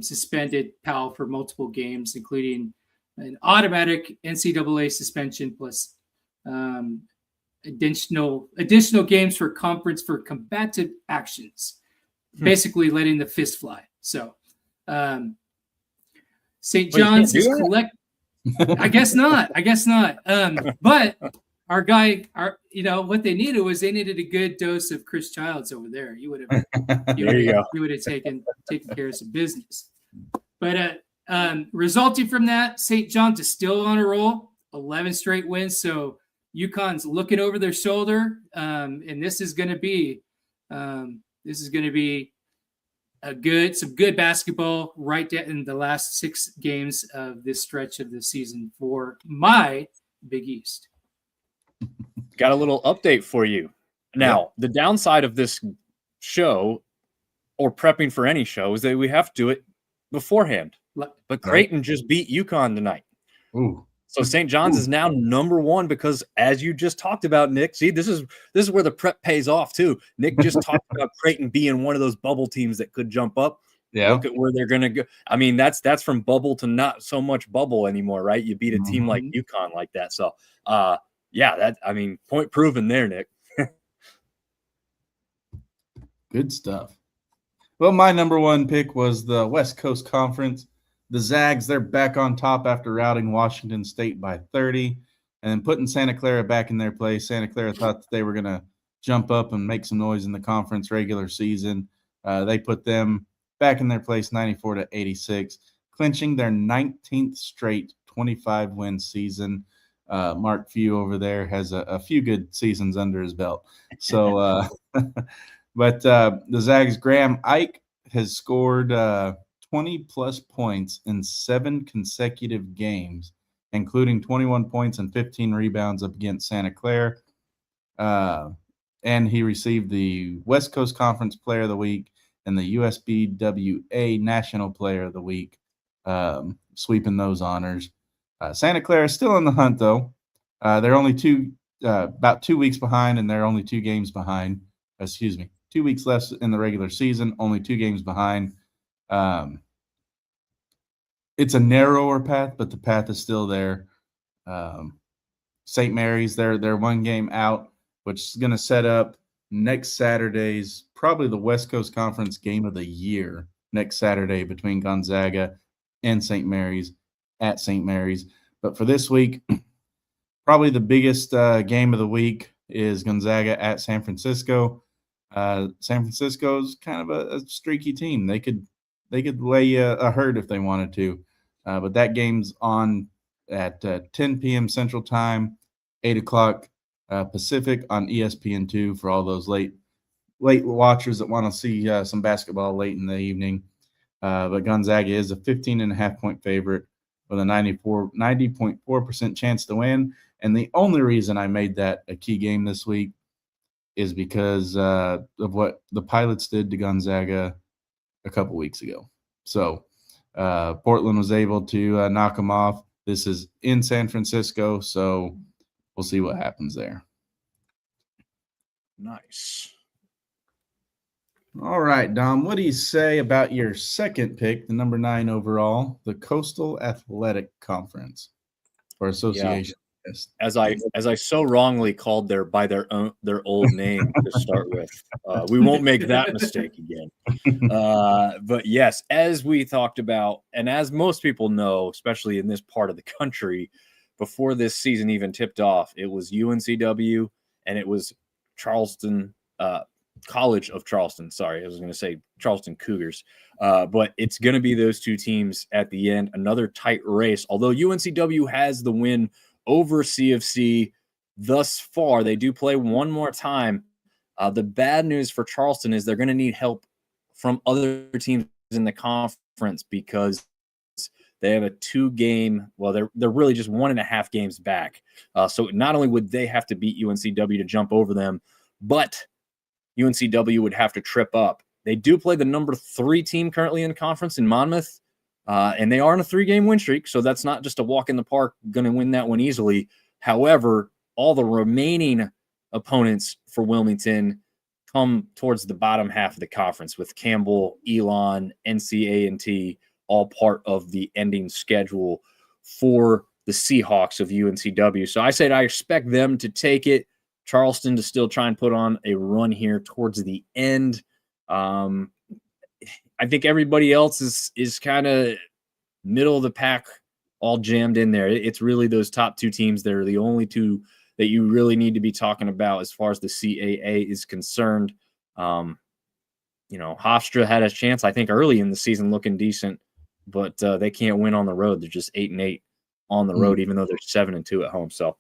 suspended Powell for multiple games, including an automatic NCAA suspension plus additional games for conference for combative actions, basically letting the fist fly. So St. John's is collect. I guess not. But our guy, what they needed was they needed a good dose of Chris Childs over there. He would have, There you go. He would have taken care of some business. But resulting from that, St. John's is still on a roll, 11 straight wins. So UConn's looking over their shoulder, and this is going to be some good basketball right in the last 6 games of this stretch of the season for my Big East. Got a little update for you. Now, The downside of this show or prepping for any show is that we have to do it beforehand. But Creighton just beat UConn tonight. Ooh. So St. John's is now number 1 because, as you just talked about, Nick, see, this is where the prep pays off too. Nick just talked about Creighton being one of those bubble teams that could jump up. Yeah. Look at where they're going to go. I mean, that's from bubble to not so much bubble anymore, right? You beat a team like UConn like that. So, point proven there, Nick. Good stuff. Well, my number 1 pick was the West Coast Conference. The Zags, they're back on top after routing Washington State by 30 and then putting Santa Clara back in their place. Santa Clara thought that they were going to jump up and make some noise in the conference regular season. They put them back in their place 94-86, clinching their 19th straight 25-win season. Mark Few over there has a few good seasons under his belt. So, but the Zags' Graham Ike has scored 20-plus points in 7 consecutive games, including 21 points and 15 rebounds up against Santa Clara. And he received the West Coast Conference Player of the Week and the USBWA National Player of the Week, sweeping those honors. Santa Clara is still in the hunt, though. They're only about 2 weeks behind, and they're only 2 games behind. 2 weeks left in the regular season, only 2 games behind. It's a narrower path, but the path is still there. St. Mary's, they're 1 game out, which is going to set up next Saturday's probably the West Coast Conference game of the year next Saturday between Gonzaga and St. Mary's at St. Mary's. But for this week, probably the biggest game of the week is Gonzaga at San Francisco. San Francisco's kind of a streaky team. They could lay a hurt if they wanted to. But that game's on at 10 p.m. Central Time, 8 o'clock Pacific on ESPN2 for all those late watchers that want to see some basketball late in the evening. But Gonzaga is a 15.5-point favorite with a 90.4% chance to win. And the only reason I made that a key game this week is because of what the Pilots did to Gonzaga a couple weeks ago. So Portland was able to knock them off. This is in San Francisco, so we'll see what happens there. Nice. All right, Dom, what do you say about your second pick, the number 9 overall, the Coastal Athletic Conference or Association? Yeah. As I so wrongly called their old name to start with. We won't make that mistake again. But yes, as we talked about, and as most people know, especially in this part of the country, before this season even tipped off, it was UNCW and it was Charleston, College of Charleston. Sorry, I was going to say Charleston Cougars. But it's going to be those 2 teams at the end. Another tight race. Although UNCW has the win over CFC thus far, they do play one more time. The bad news for Charleston is they're going to need help from other teams in the conference because they have a 2-game. Well, they're really just 1.5 games back. So not only would they have to beat UNCW to jump over them, but UNCW would have to trip up. They do play the number 3 team currently in conference in Monmouth, and they are on a 3-game win streak, so that's not just a walk in the park, going to win that one easily. However, all the remaining opponents for Wilmington come towards the bottom half of the conference with Campbell, Elon, NCA&T, all part of the ending schedule for the Seahawks of UNCW. So I said I expect them to take it. Charleston to still try and put on a run here towards the end. I think everybody else is kind of middle of the pack, all jammed in there. It's really those top 2 teams that are the only 2 that you really need to be talking about as far as the CAA is concerned. Hofstra had a chance, I think, early in the season looking decent, but they can't win on the road. They're just 8-8 on the road, even though they're 7-2 at home. So,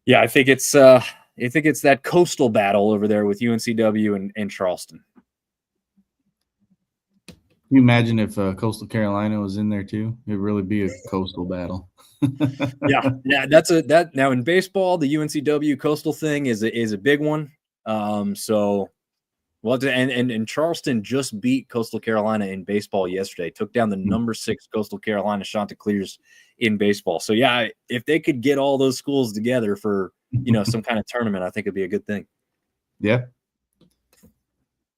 yeah, I think it's that coastal battle over there with UNCW and Charleston. Can you imagine if Coastal Carolina was in there too? It'd really be a coastal battle. yeah. That now in baseball, the UNCW coastal thing is a big one. So well, and Charleston just beat Coastal Carolina in baseball yesterday. Took down the number 6 Coastal Carolina Chanticleers in baseball. So yeah, if they could get all those schools together for some kind of tournament, I think it'd be a good thing. Yeah.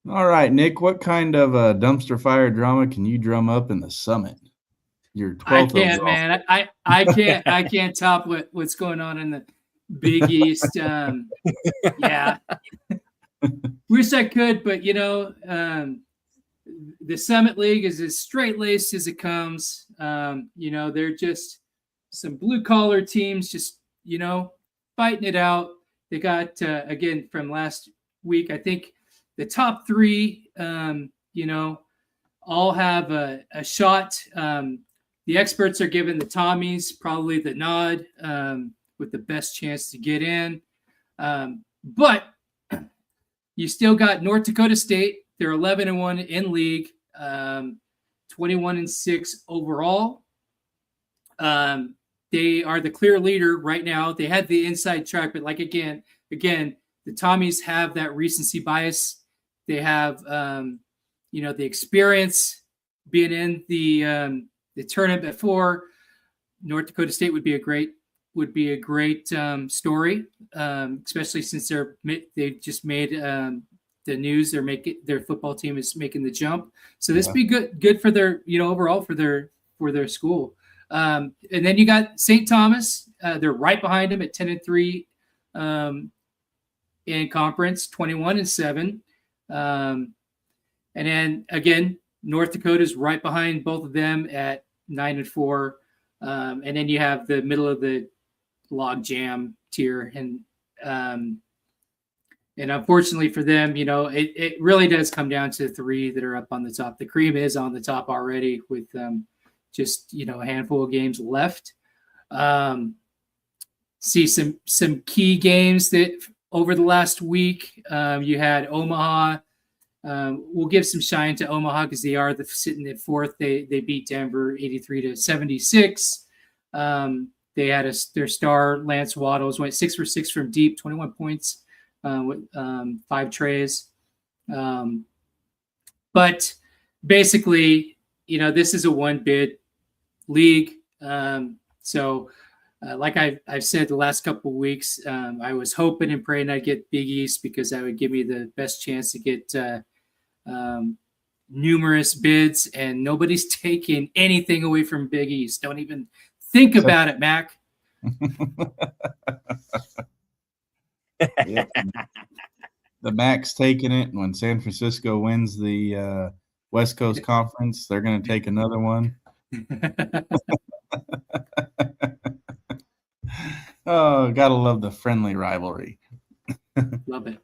All right, Nick. What kind of dumpster fire drama can you drum up in the Summit? Your 12th. I can't, man. I can't top what's going on in the Big East. Yeah. Wish I could, but the Summit League is as straight-laced as it comes. They're just some blue-collar teams just, fighting it out. They got, again, from last week, I think the top 3, all have a shot. The experts are giving the Tommies probably the nod with the best chance to get in. But you still got North Dakota State. They're 11-1 in league, 21-6 overall. They are the clear leader right now. They had the inside track, but again, the Tommies have that recency bias. They have, the experience being in the tournament before. North Dakota State would be a great story, especially since they've just made the news. Their football team is making the jump, so this would be good for their overall for their school. And then you got St. Thomas. They're right behind them at 10-3 in conference, 21-7. And then again, North Dakota's right behind both of them at 9-4. And then you have the middle of the log jam tier. And unfortunately for them, it really does come down to 3 that are up on the top. The cream is on the top already with just, a handful of games left. See some key games that over the last week, you had Omaha. We'll give some shine to Omaha because they are sitting at 4th. They beat Denver 83-76. They had their star Lance Waddles went 6 for 6 from deep, 21 points with 5 trays. But basically, this is a 1-bid league. So like I've said the last couple of weeks, I was hoping and praying I'd get Big East because that would give me the best chance to get numerous bids, and nobody's taking anything away from Big East. Don't even think about it, Mac. Yep. The Mac's taking it. When San Francisco wins the West Coast Conference, they're going to take another one. Oh, gotta love the friendly rivalry. Love it.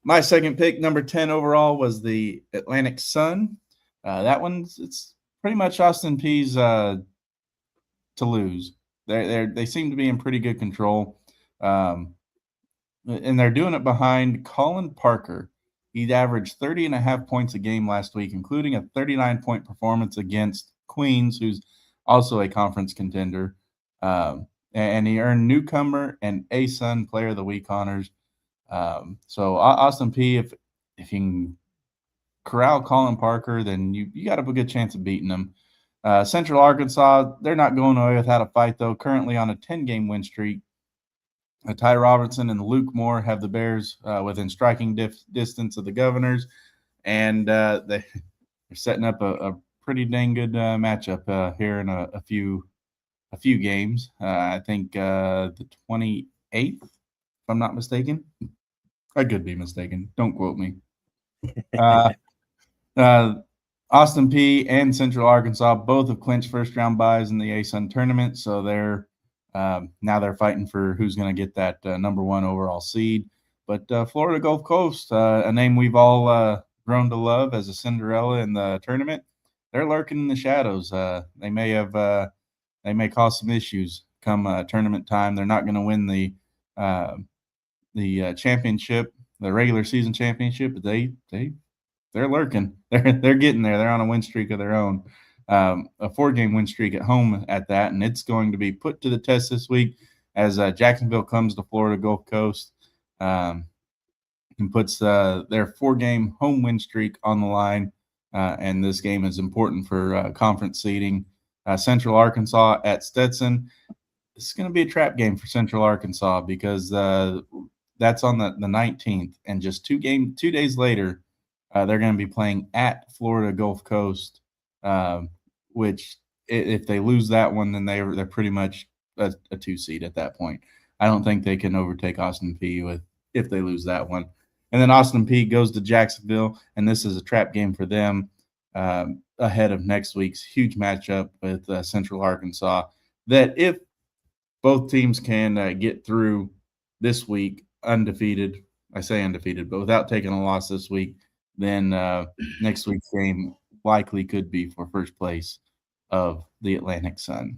My second pick, number 10 overall, was the Atlantic Sun. It's pretty much Austin Peay's to lose. They seem to be in pretty good control, and they're doing it behind Colin Parker. He averaged 30.5 points a game last week, including a 39-point performance against Queens, who's also a conference contender. And he earned newcomer and ASUN Player of the Week honors. So Austin Peay, if you can corral Colin Parker, then you got a good chance of beating him. Central Arkansas, they're not going away without a fight, though. Currently on a 10-game win streak. Ty Robertson and Luke Moore have the Bears within striking distance of the Governors, and they're setting up a pretty dang good matchup here in a few games. I think the 28th, if I'm not mistaken. I could be mistaken. Don't quote me. Austin Peay and Central Arkansas both have clinched first-round byes in the ASUN tournament, so they're Now they're fighting for who's going to get that number 1 overall seed. But Florida Gulf Coast, a name we've all grown to love as a Cinderella in the tournament, they're lurking in the shadows. They may cause some issues come tournament time. They're not going to win the championship, the regular season championship, but they're lurking. They're getting there. They're on a win streak of their own, a 4-game win streak at home at that, and it's going to be put to the test this week as Jacksonville comes to Florida Gulf Coast and puts their 4-game home win streak on the line. And this game is important for conference seeding. Central Arkansas at Stetson. This is going to be a trap game for Central Arkansas because that's on the 19th, and just 2 days later, they're going to be playing at Florida Gulf Coast, which if they lose that one, then they're pretty much a 2 seed at that point. I don't think they can overtake Austin Peay if they lose that one. And then Austin Peay goes to Jacksonville, and this is a trap game for them ahead of next week's huge matchup with Central Arkansas. That if both teams can get through this week undefeated, I say undefeated, but without taking a loss this week, then next week's game likely could be for first place of the Atlantic Sun.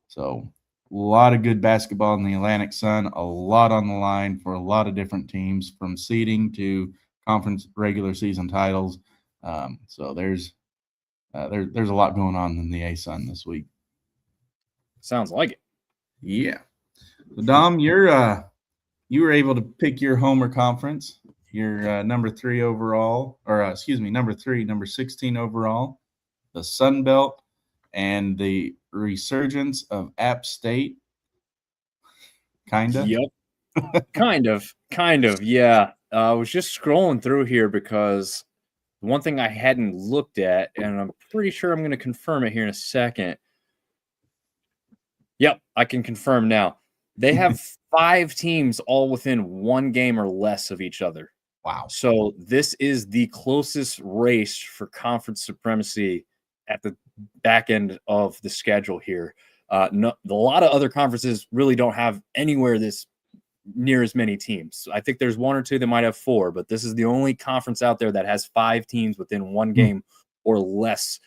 So a lot of good basketball in the Atlantic Sun, a lot on the line for a lot of different teams, from seeding to conference regular season titles. So there's a lot going on in the A-Sun this week. Sounds like it. Yeah. So Dom, you were able to pick your Homer Conference. Your number 3 overall, or number 16 overall, the Sun Belt, and the resurgence of App State. Kinda. Yep. kind of. Yeah. I was just scrolling through here because one thing I hadn't looked at, and I'm pretty sure I'm going to confirm it here in a second. Yep, I can confirm now. They have 5 teams all within 1 game or less of each other. Wow. So this is the closest race for conference supremacy at the back end of the schedule here. A lot of other conferences really don't have anywhere this near as many teams. I think there's 1 or 2 that might have 4, but this is the only conference out there that has 5 teams within 1 game or less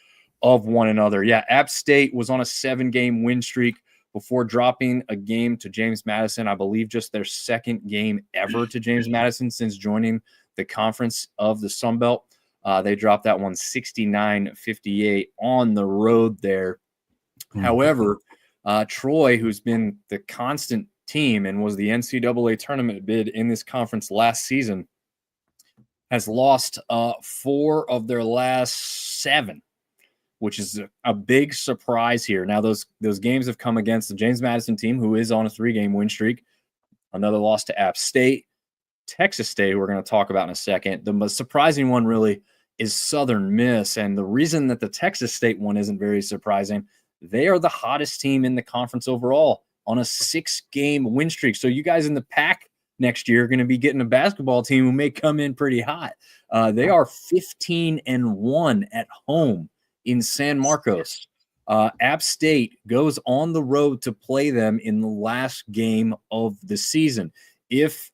of one another. Yeah, App State was on a 7-game win streak before dropping a game to James Madison. I believe just their 2nd game ever to James Madison since joining the conference of the Sun Belt. They dropped that one 69-58 on the road there. However, Troy, who's been the constant team and was the NCAA tournament bid in this conference last season, has lost 4 of their last 7, which is a big surprise here. Now, those games have come against the James Madison team, who is on a 3-game win streak, another loss to App State, Texas State, we're going to talk about in a second. The most surprising one really is Southern Miss, and the reason that the Texas State one isn't very surprising, they are the hottest team in the conference overall on a 6-game win streak. So you guys in the pack next year are going to be getting a basketball team who may come in pretty hot. They are 15-1 at home in San Marcos. App State goes on the road to play them in the last game of the season. If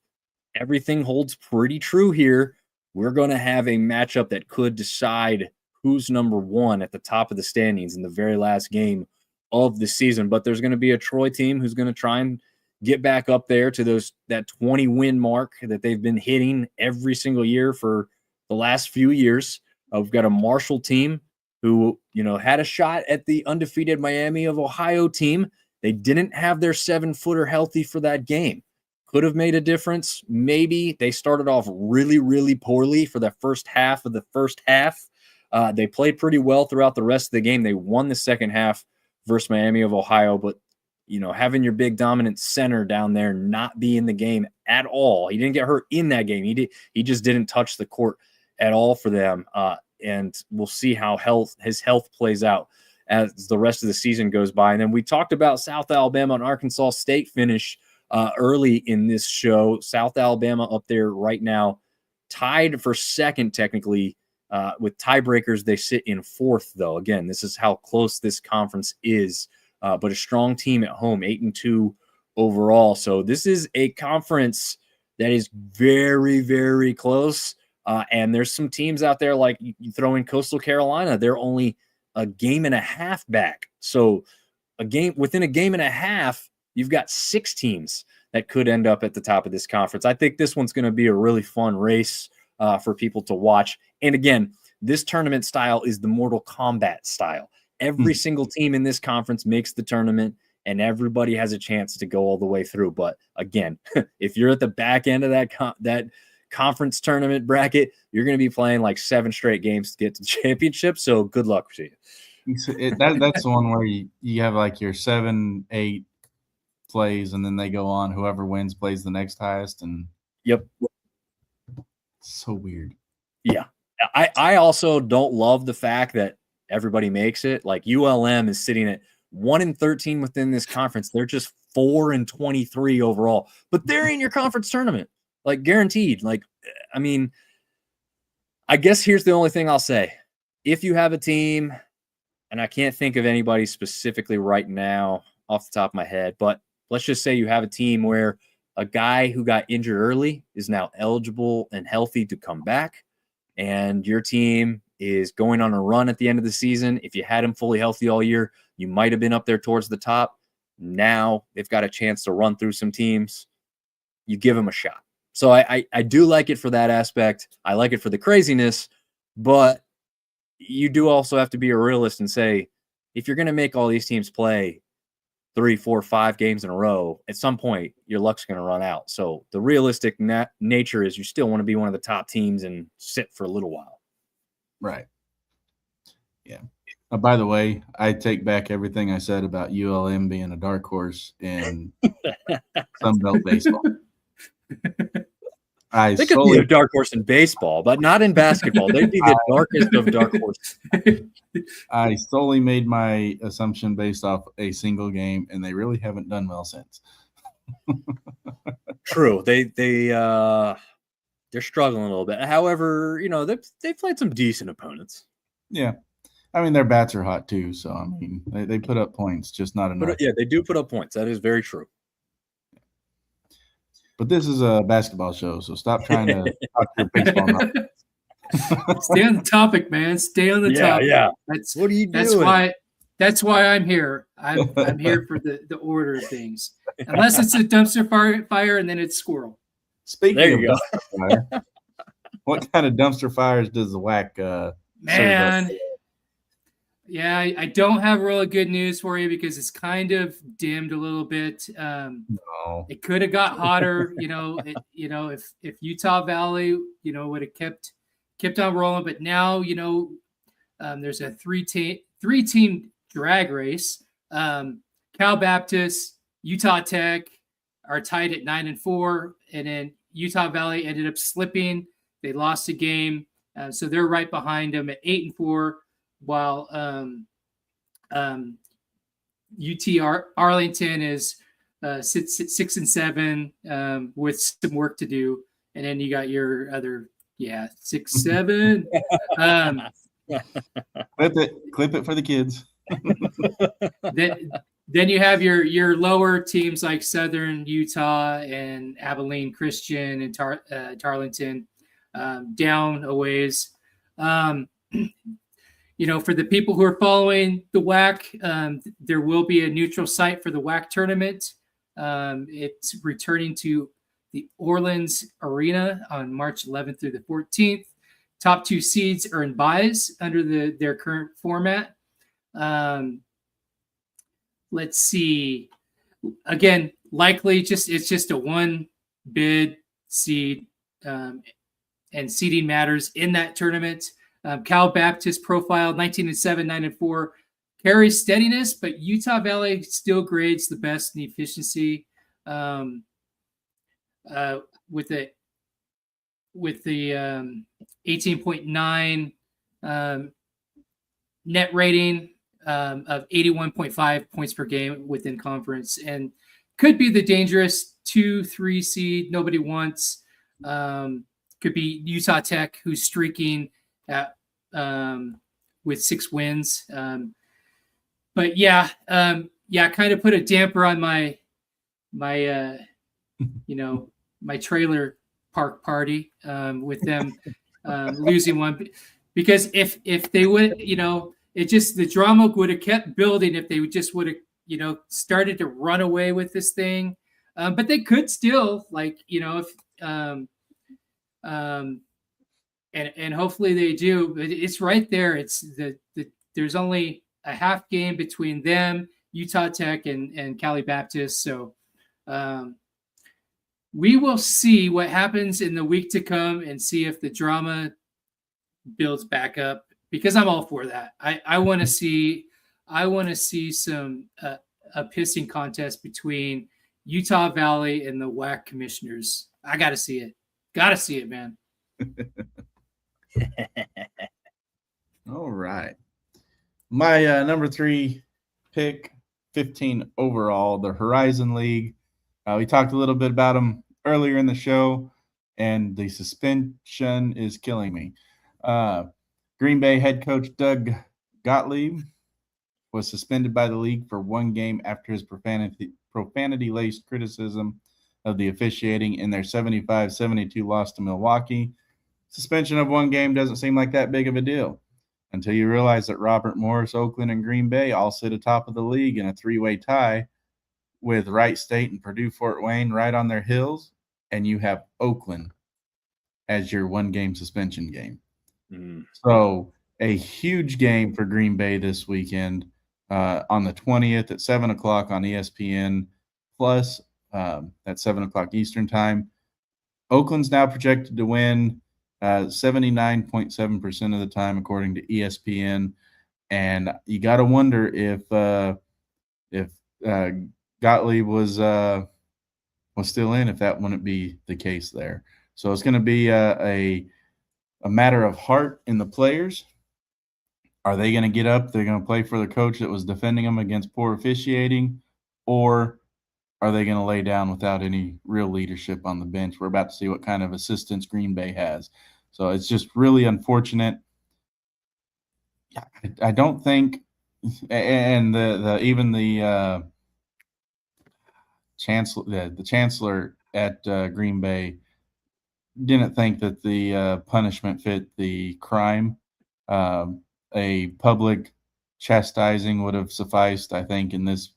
everything holds pretty true here, we're going to have a matchup that could decide who's number 1 at the top of the standings in the very last game of the season. But there's going to be a Troy team who's going to try and get back up there to that 20-win mark that they've been hitting every single year for the last few years. We've got a Marshall team who, had a shot at the undefeated Miami of Ohio team. They didn't have their 7-footer healthy for that game. Could have made a difference. Maybe they started off really, really poorly for the first half of the first half. They played pretty well throughout the rest of the game. They won the second half versus Miami of Ohio, but having your big dominant center down there not be in the game at all. He didn't get hurt in that game. He just didn't touch the court at all for them. And we'll see how his health plays out as the rest of the season goes by. And then we talked about South Alabama and Arkansas State finish early in this show. South Alabama up there right now, tied for second technically. With tiebreakers, they sit in 4th, though. Again, this is how close this conference is but a strong team at home, 8-2 overall. So this is a conference that is very, very close. And there's some teams out there, like you throw in Coastal Carolina, they're only a game and a half back. So within a game and a half, you've got 6 teams that could end up at the top of this conference. I think this one's going to be a really fun race for people to watch. And again, this tournament style is the Mortal Kombat style. Every single team in this conference makes the tournament, and everybody has a chance to go all the way through. But again, if you're at the back end of that conference tournament bracket, you're going to be playing like 7 straight games to get to the championship. So good luck to you. That's the one where you have like your 7, 8 plays, and then they go on. Whoever wins plays the next highest. And yep, so weird. Yeah, I also don't love the fact that everybody makes it. Like ULM is sitting at 1-13 within this conference. They're just 4-23 overall, but they're in your conference tournament, like guaranteed. Like, I mean, I guess here's the only thing I'll say: if you have a team, and I can't think of anybody specifically right now off the top of my head, but let's just say you have a team where a guy who got injured early is now eligible and healthy to come back, and your team is going on a run at the end of the season. If you had him fully healthy all year, you might have been up there towards the top. Now they've got a chance to run through some teams. You give them a shot. So I do like it for that aspect. I like it for the craziness, but you do also have to be a realist and say, if you're going to make all these teams play 3, 4, 5 games in a row, at some point your luck's going to run out. So the realistic nature is you still want to be one of the top teams and sit for a little while. Right. Yeah. By the way, I take back everything I said about ULM being a dark horse in Sunbelt baseball. They could be a dark horse in baseball, but not in basketball. They'd be the darkest of dark horses. I solely made my assumption based off a single game, and they really haven't done well since. True. They're struggling a little bit. However, they've played some decent opponents. Yeah. I mean, their bats are hot too. So, I mean, they put up points, just not enough. Yeah, they do put up points. That is very true. But this is a basketball show, so stop trying to talk your baseball. Stay on the topic, man. Stay on the topic. Yeah. What are you doing? That's why I'm here. I'm here for the order of things. Unless it's a dumpster fire and then it's squirrel. Speaking of dumpster fire, what kind of dumpster fires does the WAC man? Yeah, I don't have really good news for you because it's kind of dimmed a little bit. No. It could have got hotter, if Utah Valley, would have kept on rolling. But now, there's a three-team drag race. Cal Baptist, Utah Tech are tied at 9-4, and then Utah Valley ended up slipping. They lost a game, so they're right behind them at 8-4. While UT Arlington is sits at 6-7 with some work to do, and then you got your other 6-7. Clip it for the kids. Then you have your lower teams like Southern Utah and Abilene Christian and Tarleton down a ways. For the people who are following the WAC, there will be a neutral site for the WAC tournament. It's returning to the Orleans Arena on March 11th through the 14th. Top 2 seeds earn buys under their current format. Let's see. Again, likely it's just a 1 bid seed, and seeding matters in that tournament. Cal Baptist profile 19-7, 9-4 carries steadiness, but Utah Valley still grades the best in efficiency with the 18.9 net rating of 81.5 points per game within conference, and could be the dangerous 2-3 seed nobody wants. Could be Utah Tech, who's streaking with 6 wins. But yeah, kind of put a damper on my my trailer park party with them losing one, because if they would, it just, the drama would have kept building if they just would have started to run away with this thing, but they could still, if and hopefully they do, but it's right there. It's there's only a half game between them, Utah Tech, and Cali Baptist. So we will see what happens in the week to come and see if the drama builds back up, because I'm all for that. I want to see some a pissing contest between Utah Valley and the WAC commissioners. I got to see it, man. All right. My number 3 pick, 15 overall, the Horizon League. We talked a little bit about them earlier in the show, and the suspension is killing me. Green Bay head coach Doug Gottlieb was suspended by the league for 1 game after his profanity-laced criticism of the officiating in their 75-72 loss to Milwaukee. Suspension of 1 game doesn't seem like that big of a deal until you realize that Robert Morris, Oakland, and Green Bay all sit atop of the league in a 3-way tie with Wright State and Purdue-Fort Wayne right on their heels, and you have Oakland as your 1-game suspension game. So a huge game for Green Bay this weekend on the 20th at 7 o'clock on ESPN Plus at 7 o'clock Eastern time. Oakland's now projected to win 79.7% of the time, according to ESPN. And you got to wonder if Gottlieb was still in, if that wouldn't be the case there. So it's going to be a matter of heart in the players. Are they going to get up? They're going to play for the coach that was defending them against poor officiating, or are they going to lay down without any real leadership on the bench? We're about to see what kind of assistance Green Bay has. So it's just really unfortunate. I don't think, and the chancellor at Green Bay didn't think that the punishment fit the crime. A public chastising would have sufficed, I think, in this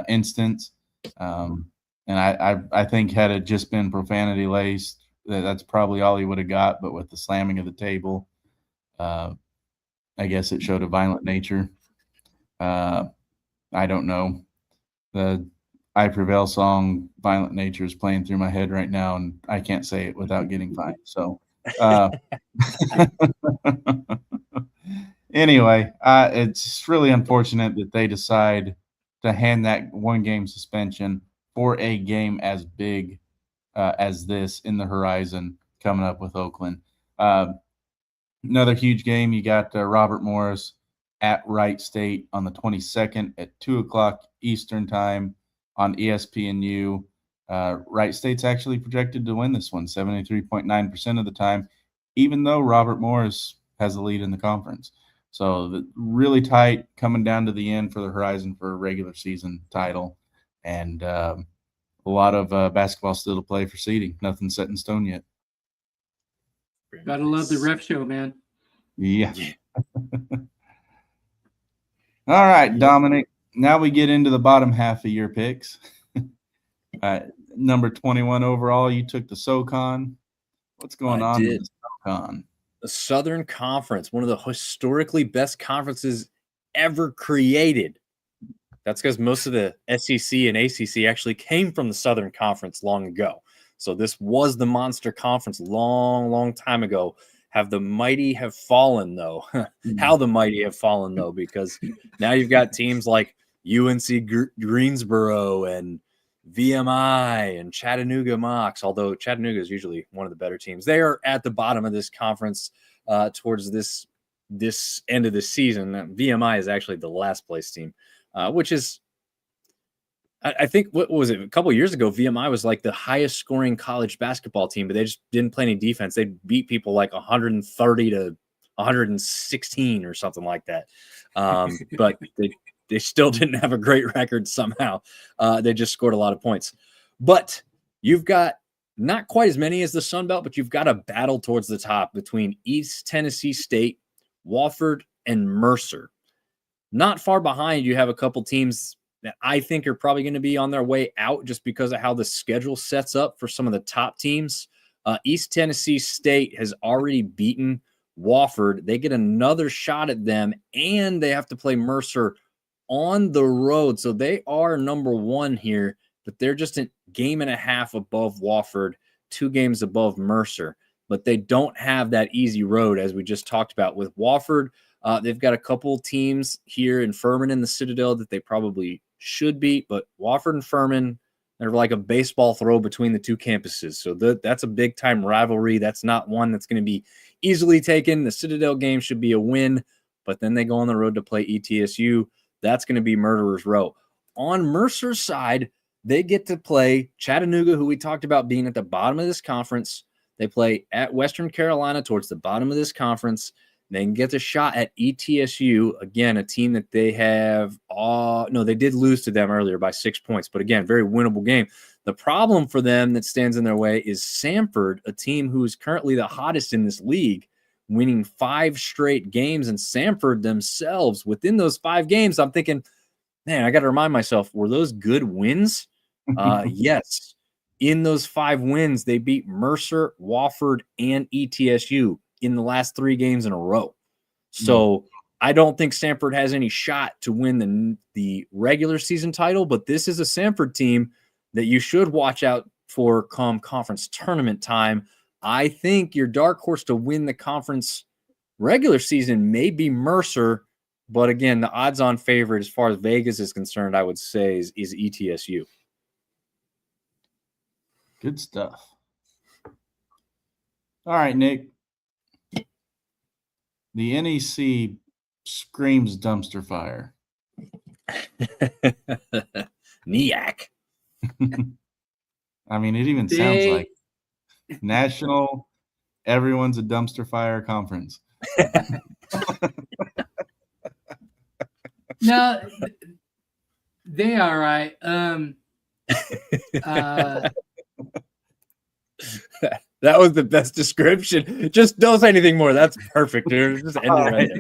instance. And I think had it just been profanity laced, that's probably all he would have got. But with the slamming of the table, I guess it showed a violent nature. I don't know. The I Prevail song, Violent Nature, is playing through my head right now, and I can't say it without getting fined. So anyway, it's really unfortunate that they decide to hand that 1-game suspension for a game as big as this in the Horizon coming up with Oakland. Another huge game, you got Robert Morris at Wright State on the 22nd at 2 o'clock Eastern time on ESPNU. Wright State's actually projected to win this one 73.9% of the time, even though Robert Morris has the lead in the conference. So really tight, coming down to the end for the Horizon for a regular season title. And a lot of basketball still to play for seeding. Nothing set in stone yet. Gotta love the ref show, man. Yeah. All right, Dominic. Now we get into the bottom half of your picks. Number 21 overall, you took the SoCon. What's going on with the SoCon? The Southern Conference, one of the historically best conferences ever created. That's because most of the SEC and ACC actually came from the Southern Conference long ago. So this was the monster conference long, long time ago. Have the mighty have fallen, though? How the mighty have fallen, though, because now you've got teams like UNC Greensboro and VMI and Chattanooga Mocs, although Chattanooga is usually one of the better teams. They are at the bottom of this conference towards this end of the season. VMI is actually the last place team, which is, I think, what was it? A couple of years ago, VMI was like the highest scoring college basketball team, but they just didn't play any defense. They beat people like 130 to 116 or something like that. But they they still didn't have a great record somehow. They just scored a lot of points. But you've got not quite as many as the Sun Belt, but you've got a battle towards the top between East Tennessee State, Wofford, and Mercer. Not far behind, you have a couple teams that I think are probably going to be on their way out just because of how the schedule sets up for some of the top teams. East Tennessee State has already beaten Wofford. They get another shot at them, and they have to play Mercer on the road. So they are number one here, but they're just a game and a half above Wofford, 2 games above Mercer. But they don't have that easy road, as we just talked about. With Wofford, they've got a couple teams here in Furman and the Citadel that they probably should beat, but Wofford and Furman, they're like a baseball throw between the 2 campuses. So that's a big-time rivalry. That's not one that's going to be easily taken. The Citadel game should be a win, but then they go on the road to play ETSU. That's going to be Murderer's Row. On Mercer's side, they get to play Chattanooga, who we talked about being at the bottom of this conference. They play at Western Carolina towards the bottom of this conference. They can get the shot at ETSU, again, a team that they have they did lose to them earlier by 6 points, but again, very winnable game. The problem for them that stands in their way is Samford, a team who is currently the hottest in this league, winning 5 straight games, and Samford themselves, within those 5 games, I'm thinking, man, I got to remind myself, were those good wins? Yes. In those 5 wins, they beat Mercer, Wofford, and ETSU in the last 3 games in a row. So I don't think Samford has any shot to win the regular season title, but this is a Samford team that you should watch out for come conference tournament time. I think your dark horse to win the conference regular season may be Mercer, but again, the odds-on favorite as far as Vegas is concerned, I would say is ETSU. Good stuff. All right, Nick. The NEC screams dumpster fire. NEAC. I mean, it even sounds like national, everyone's a dumpster fire conference. No, they are right. That was the best description. Just don't say anything more. That's perfect, dude. Just end it right.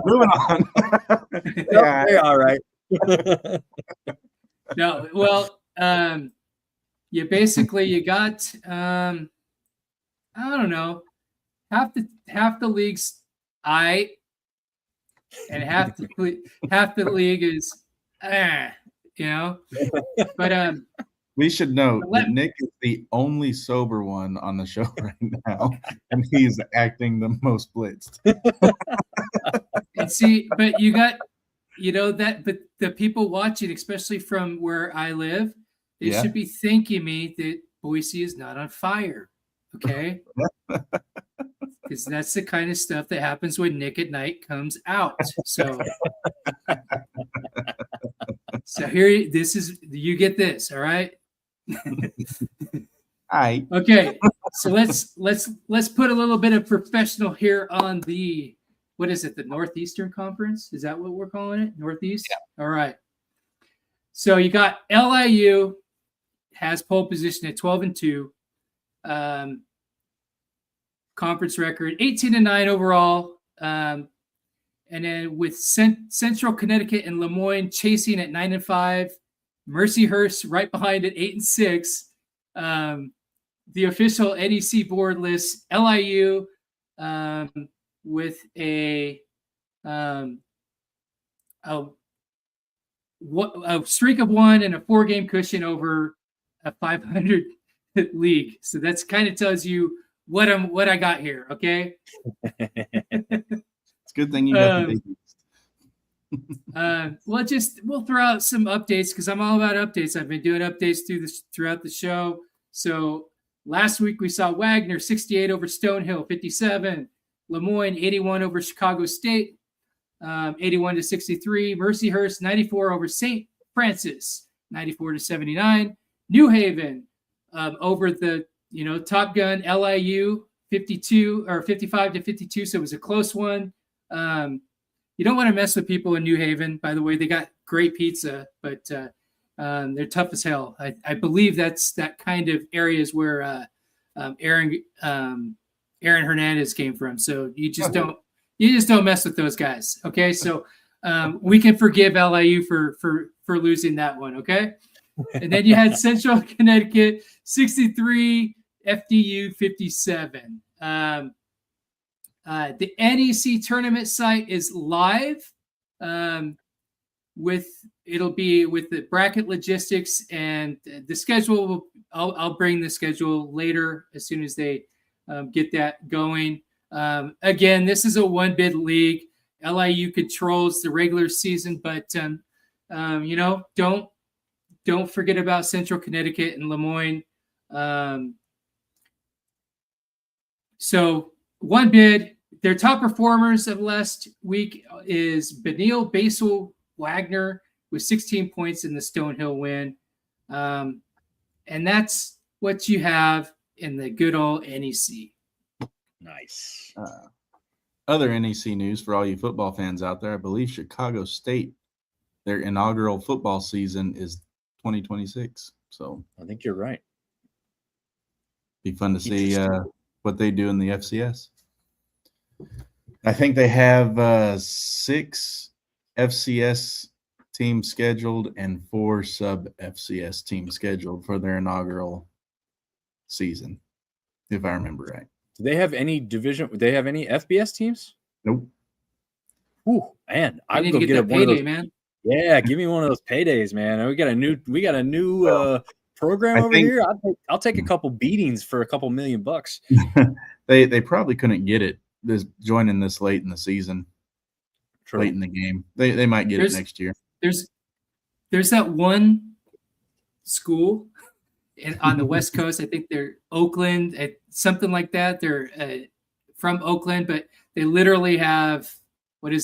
Moving on. Yeah, they're all right. No, well, you got I don't know, half the league's and half the league is but we should note that Nick is the only sober one on the show right now, and he's acting the most blitzed. And see, but you got but the people watching, especially from where I live, they should be thanking me that Boise is not on fire. Okay. Because that's the kind of stuff that happens when Nick at Night comes out. So here, you get this, all right? Hi. Okay, so let's put a little bit of professional here on the, what is it, the Northeastern Conference? Is that what we're calling it? Northeast? Yeah. All right. So you got LIU has pole position at 12-2. Conference record 18-9 overall. And then with Central Connecticut and Lemoyne chasing at 9-5. Mercyhurst right behind at 8-6. The official NEC board lists LIU with a streak of 1 and a 4-game cushion over a 500 league. So that's kind of tells you what I got here. Okay. It's a good thing you got the we'll throw out some updates because I'm all about updates. I've been doing updates throughout the show. So last week we saw Wagner 68 over Stonehill, 57. Lemoyne 81 over Chicago State, 81-63. Mercyhurst 94 over St. Francis, 94-79. New Haven over the Top Gun LIU 52 or 55-52. So it was a close one. You don't want to mess with people in New Haven. By the way, they got great pizza, but they're tough as hell. I believe that's that kind of areas where Aaron Hernandez came from. So you just don't mess with those guys. Okay, so we can forgive LIU for losing that one. Okay, and then you had Central Connecticut 63, FDU 57. The NEC tournament site is live. It'll be with the bracket logistics and the schedule. I'll bring the schedule later as soon as they get that going. Again, this is a one bid league. LIU controls the regular season, but don't forget about Central Connecticut and Lemoyne. So one bid. Their top performers of last week is Benil Basil Wagner with 16 points in the Stonehill win. And that's what you have in the good old NEC. Nice. Other NEC news for all you football fans out there, I believe Chicago State, their inaugural football season is 2026. So I think you're right. Be fun to see what they do in the FCS. I think they have 6 FCS teams scheduled and 4 sub-FCS teams scheduled for their inaugural season, if I remember right. Do they have any division? Do they have any FBS teams? Nope. Ooh, man, I need go to get that one of payday, those. man. Yeah, give me one of those paydays, man. We got a new program over here. I'll take a couple beatings for a couple $1 million. They probably couldn't get it joining this late in the season. True. Late in the game. They might get it next year. There's that one school on the West Coast. I think they're Oakland, something like that. They're from Oakland, but they literally have their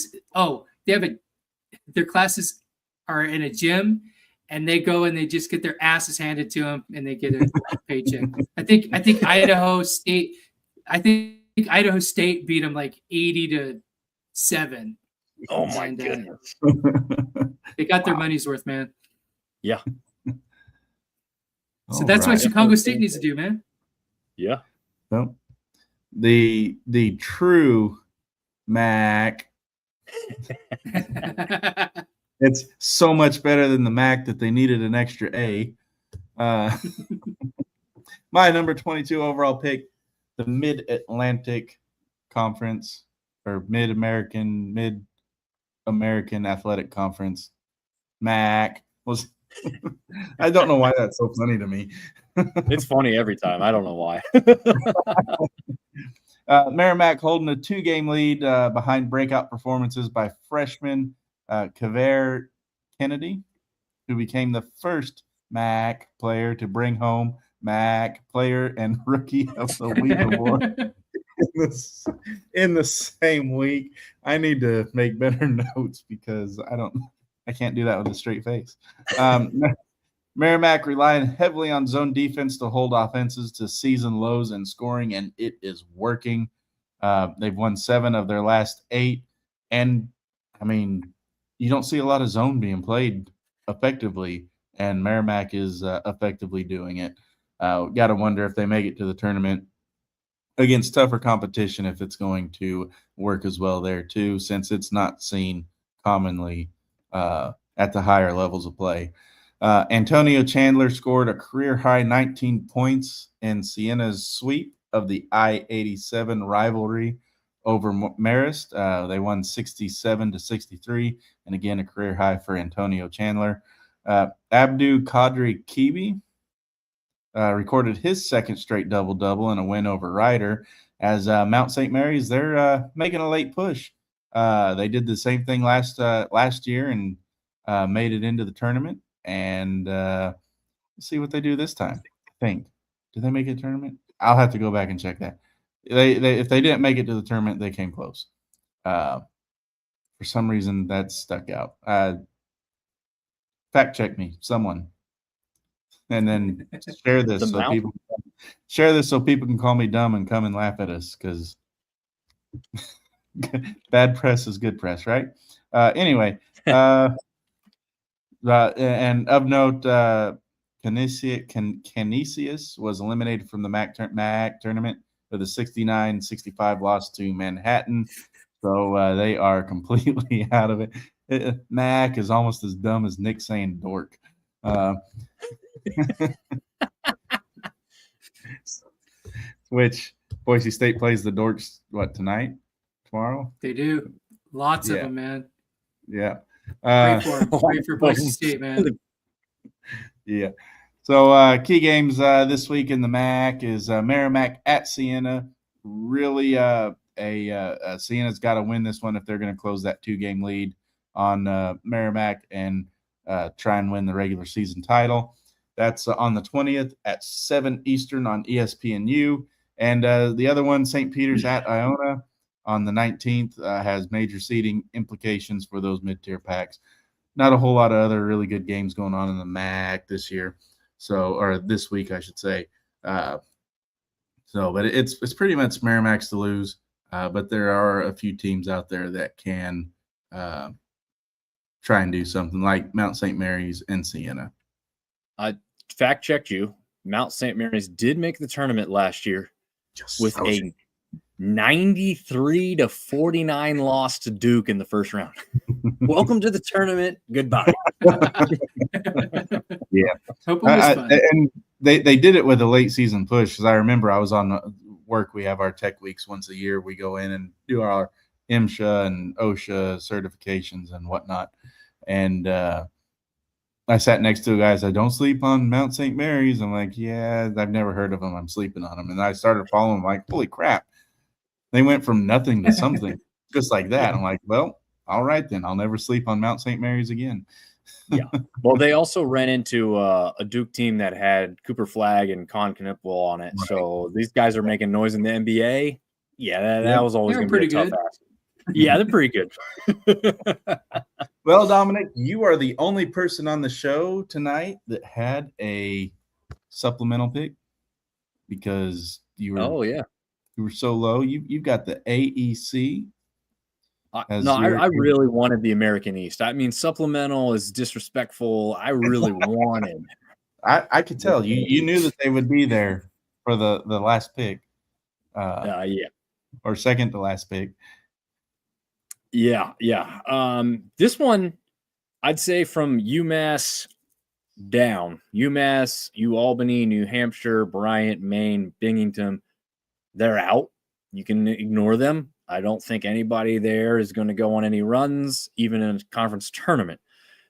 classes are in a gym, and they go and they just get their asses handed to them, and they get a paycheck. I think Idaho State. Idaho State beat them like 80-7. Oh my goodness! They got their money's worth, man. Yeah. So that's what Chicago State needs to do, man. Yeah. Well, the true MAC. It's so much better than the MAC that they needed an extra A. My number 22 overall pick, the Mid-Atlantic Conference, or Mid-American Athletic Conference, MAC, was I don't know why that's so funny to me. It's funny every time. I don't know why. Merrimack holding a 2-game lead behind breakout performances by freshman Kavere Kennedy, who became the first MAC player to bring home MAC Player and Rookie of the Week award in the same week. I need to make better notes because I can't do that with a straight face. Merrimack relying heavily on zone defense to hold offenses to season lows in scoring, and it is working. They've won 7 of their last 8, and I mean, you don't see a lot of zone being played effectively, and Merrimack is effectively doing it. Got to wonder if they make it to the tournament against tougher competition, if it's going to work as well there too, since it's not seen commonly at the higher levels of play. Antonio Chandler scored a career-high 19 points in Siena's sweep of the I-87 rivalry over Marist. They won 67-63, and again, a career high for Antonio Chandler. Abdu Qadri Kibi recorded his second straight double-double in a win over Ryder as Mount St. Mary's, they're making a late push. They did the same thing last year and made it into the tournament. And let's see what they do this time. I think. Did they make a tournament? I'll have to go back and check that. If they didn't make it to the tournament, they came close. For some reason, that stuck out. Fact check me, someone, and then share this so people can call me dumb and come and laugh at us, because bad press is good press, right? Anyway. And of note, Canisius was eliminated from the MAC tournament with a 69-65 loss to Manhattan. So they are completely out of it. MAC is almost as dumb as Nick saying dork. Which Boise State plays the Dorks, tonight? Tomorrow? They do. Lots of them, man. Yeah. Great for Boise State, man. Yeah. So key games this week in the MAC is Merrimack at Siena. Really, Siena's got to win this one if they're going to close that 2-game lead on Merrimack and try and win the regular season title. That's on the 20th at 7 Eastern on ESPNU. And the other one, St. Peter's at Iona on the 19th, has major seeding implications for those mid-tier packs. Not a whole lot of other really good games going on in the MAC this year. Or this week, I should say. But it's pretty much Merrimack's to lose. But there are a few teams out there that can try and do something like Mount St. Mary's and Siena. I fact checked you. Mount St. Mary's did make the tournament last year with a 93-49 loss to Duke in the first round. Welcome to the tournament. Goodbye. Yeah. Hope it was fun. And they did it with a late season push, because I remember I was on work. We have our tech weeks once a year. We go in and do our MSHA and OSHA certifications and whatnot. And I sat next to a guy. I said, "Don't sleep on Mount St. Mary's." I'm like, "Yeah, I've never heard of them. I'm sleeping on them." And I started following them, like, holy crap. They went from nothing to something just like that. I'm like, well, all right, then I'll never sleep on Mount St. Mary's again. Yeah. Well, they also ran into a Duke team that had Cooper Flagg and Con Knipwell on it. Right. So these guys are making noise in the NBA. Yeah, that was always going to be a tough ask. Yeah, they're pretty good. Well, Dominic, you are the only person on the show tonight that had a supplemental pick, because you were you were so low. You've got the AEC. I really wanted the American East. I mean, supplemental is disrespectful. I really wanted. I could tell you knew that they would be there for the last pick. Or second to last pick. Yeah. This one, I'd say from UMass down. UMass, UAlbany, New Hampshire, Bryant, Maine, Binghamton, they're out. You can ignore them. I don't think anybody there is going to go on any runs, even in a conference tournament.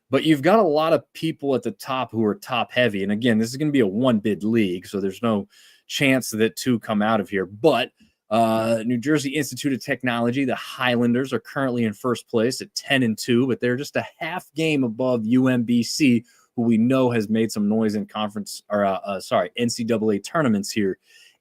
But you've got a lot of people at the top who are top heavy. And again, this is going to be a 1-bid league, so there's no chance that 2 come out of here. But New Jersey Institute of Technology, the Highlanders, are currently in first place at 10-2, but they're just a half game above UMBC, who we know has made some noise in conference NCAA tournaments here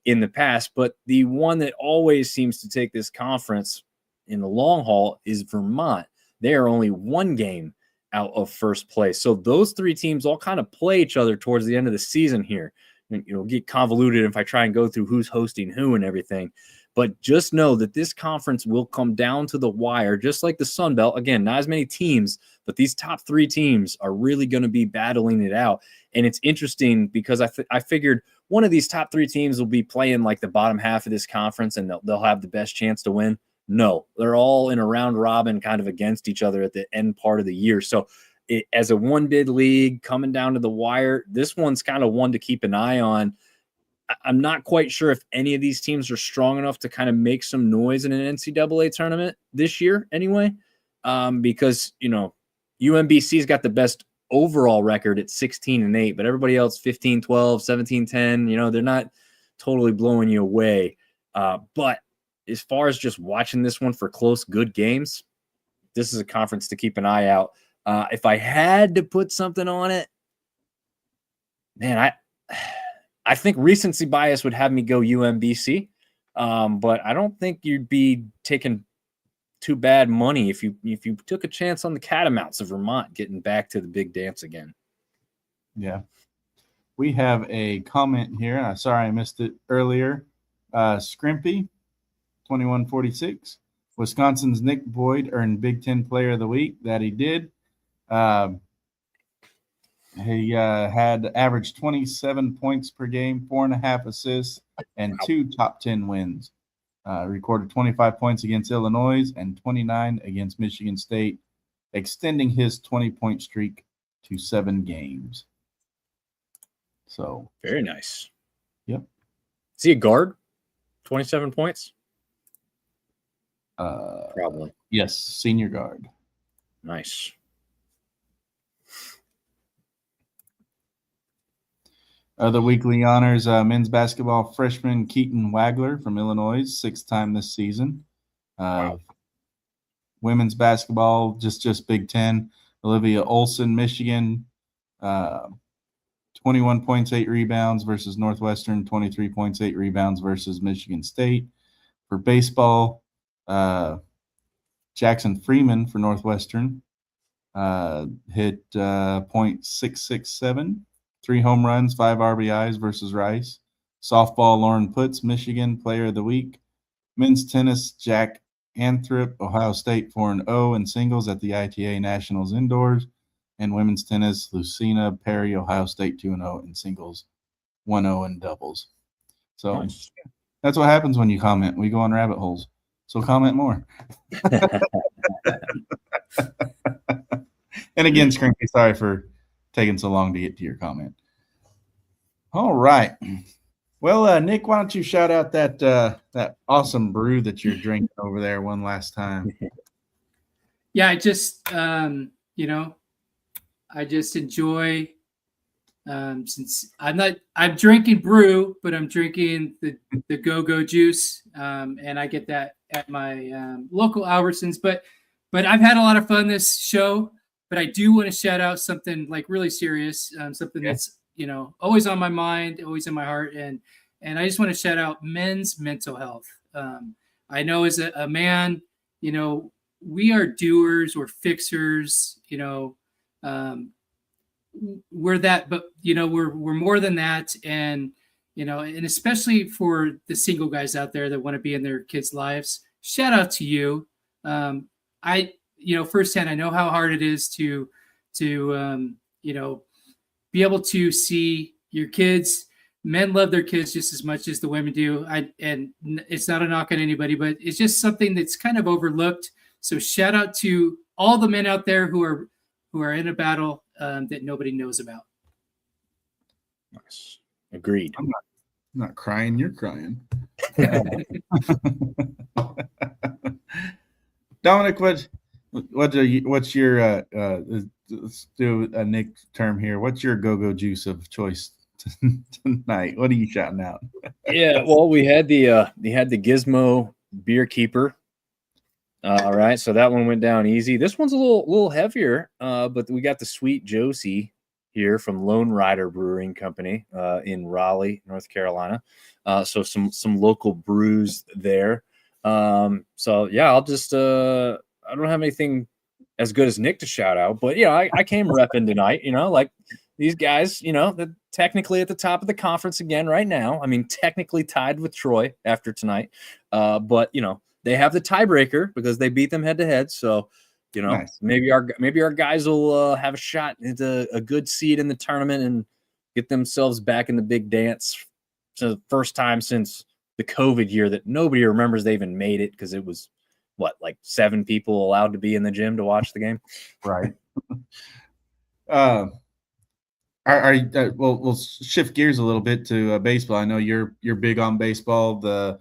in the past. But the one that always seems to take this conference in the long haul is Vermont. They are only 1 game out of first place. So those 3 teams all kind of play each other towards the end of the season here. It'll get convoluted if I try and go through who's hosting who and everything. But just know that this conference will come down to the wire, just like the Sun Belt. Again, not as many teams, but these top 3 teams are really going to be battling it out. And it's interesting because I figured one of these top 3 teams will be playing like the bottom half of this conference, and they'll have the best chance to win. No, they're all in a round robin kind of against each other at the end part of the year. So as a 1-bid league coming down to the wire, this one's kind of one to keep an eye on. I'm not quite sure if any of these teams are strong enough to kind of make some noise in an NCAA tournament this year anyway, because, UMBC's got the best overall record at 16-8, but everybody else 15-12, 17-10, they're not totally blowing you away. But as far as just watching this one for close, good games, this is a conference to keep an eye out. If I had to put something on it, man, I think recency bias would have me go UMBC, but I don't think you'd be taking too bad money if you took a chance on the Catamounts of Vermont getting back to the big dance again. Yeah. We have a comment here. Sorry I missed it earlier. Scrimpy, 2146. Wisconsin's Nick Boyd earned Big Ten Player of the Week. That he did. He had averaged 27 points per game, 4.5 assists, and 2 top 10 wins. Recorded 25 points against Illinois and 29 against Michigan State, extending his 20-point streak to 7 games. So very nice. Yep. Is he a guard? 27 points? Probably. Yes, senior guard. Nice. Other weekly honors, men's basketball freshman Keaton Wagler from Illinois, 6th time this season. Wow. Women's basketball, just Big Ten, Olivia Olson, Michigan, 21 points, 8 rebounds versus Northwestern, 23 points, 8 rebounds versus Michigan State. For baseball, Jackson Freeman for Northwestern hit .667, 3 home runs, 5 RBIs versus Rice. Softball, Lauren Putz, Michigan Player of the Week. Men's tennis, Jack Anthrop, Ohio State 4-0 in singles at the ITA Nationals indoors. And women's tennis, Lucina Perry, Ohio State 2-0 in singles, 1-0 in doubles. So nice. That's what happens when you comment. We go on rabbit holes. So comment more. And again, Scrinky, sorry for taking so long to get to your comment. All right. Well, Nick, why don't you shout out that awesome brew that you're drinking over there one last time? Yeah, I just I just enjoy since I'm drinking brew, but I'm drinking the go-go juice, and I get that at my local Albertsons. But I've had a lot of fun this show. But I do want to shout out something like really serious, something that's always on my mind, always in my heart, and I just want to shout out men's mental health. I know as a man, we are doers, we're fixers, we're that, but we're more than that, and and especially for the single guys out there that want to be in their kids' lives, shout out to you. Firsthand, I know how hard it is to be able to see your kids. Men love their kids just as much as the women do. And it's not a knock on anybody, but it's just something that's kind of overlooked. So shout out to all the men out there who are in a battle that nobody knows about. Nice. Agreed. I'm not crying. You're crying. Dominic, what's your let's do a Nick term here. What's your go-go juice of choice tonight? What are you shouting out? Yeah, well, we had the Gizmo Beer Keeper. All right, so that one went down easy. This one's a little heavier, but we got the Sweet Josie here from Lone Rider Brewing Company in Raleigh, North Carolina. So some local brews there. So yeah, I'll just I don't have anything as good as Nick to shout out, but I came repping tonight, like these guys, they're technically at the top of the conference again right now. I mean, technically tied with Troy after tonight. But they have the tiebreaker because they beat them head to head. So, nice. maybe our guys will have a shot at a good seed in the tournament and get themselves back in the big dance. So the first time since the COVID year that nobody remembers they even made it, because it was like 7 people allowed to be in the gym to watch the game. Right. We'll shift gears a little bit to baseball. I know you're big on baseball. The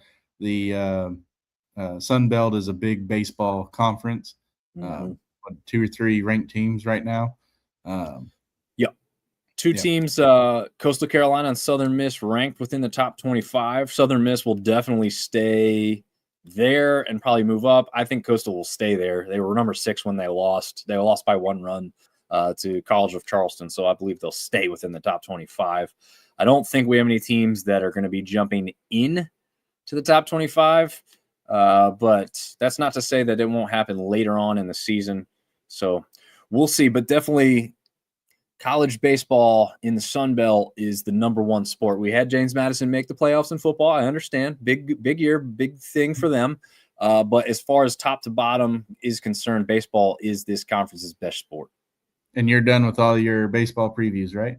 Sun Belt is a big baseball conference. 2 or 3 ranked teams right now. Yep. 2 teams, Coastal Carolina and Southern Miss, ranked within the top 25. Southern Miss will definitely stay there and probably move up. I think Coastal will stay there. They were number 6 when they lost. They lost by 1 run to College of Charleston, so I believe they'll stay within the top 25. I don't think we have any teams that are going to be jumping in to the top 25, but that's not to say that it won't happen later on in the season. So we'll see, but definitely college baseball in the Sun Belt is the number 1 sport. We had James Madison make the playoffs in football. I understand. Big year, big thing for them. But as far as top to bottom is concerned, baseball is this conference's best sport. And you're done with all your baseball previews, right?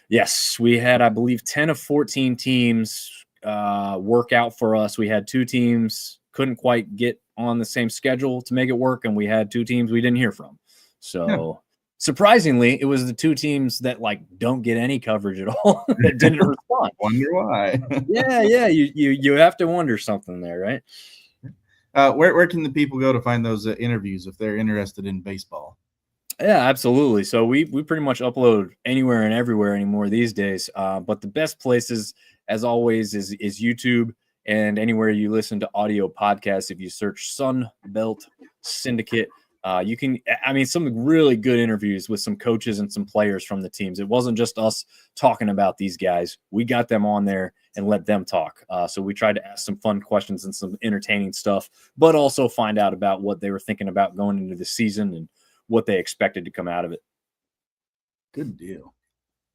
Yes, we had, I believe, 10 of 14 teams work out for us. We had 2 teams couldn't quite get on the same schedule to make it work, and we had 2 teams we didn't hear from. So surprisingly, it was the 2 teams that don't get any coverage at all that didn't respond. Wonder why? Yeah. You have to wonder something there, right? Where can the people go to find those interviews if they're interested in baseball? Yeah, absolutely. So we pretty much upload anywhere and everywhere anymore these days. But the best places, as always, is YouTube and anywhere you listen to audio podcasts. If you search Sun Belt Syndicate, you can. I mean, some really good interviews with some coaches and some players from the teams. It wasn't just us talking about these guys. We got them on there and let them talk. So we tried to ask some fun questions and some entertaining stuff, but also find out about what they were thinking about going into the season and what they expected to come out of it. Good deal.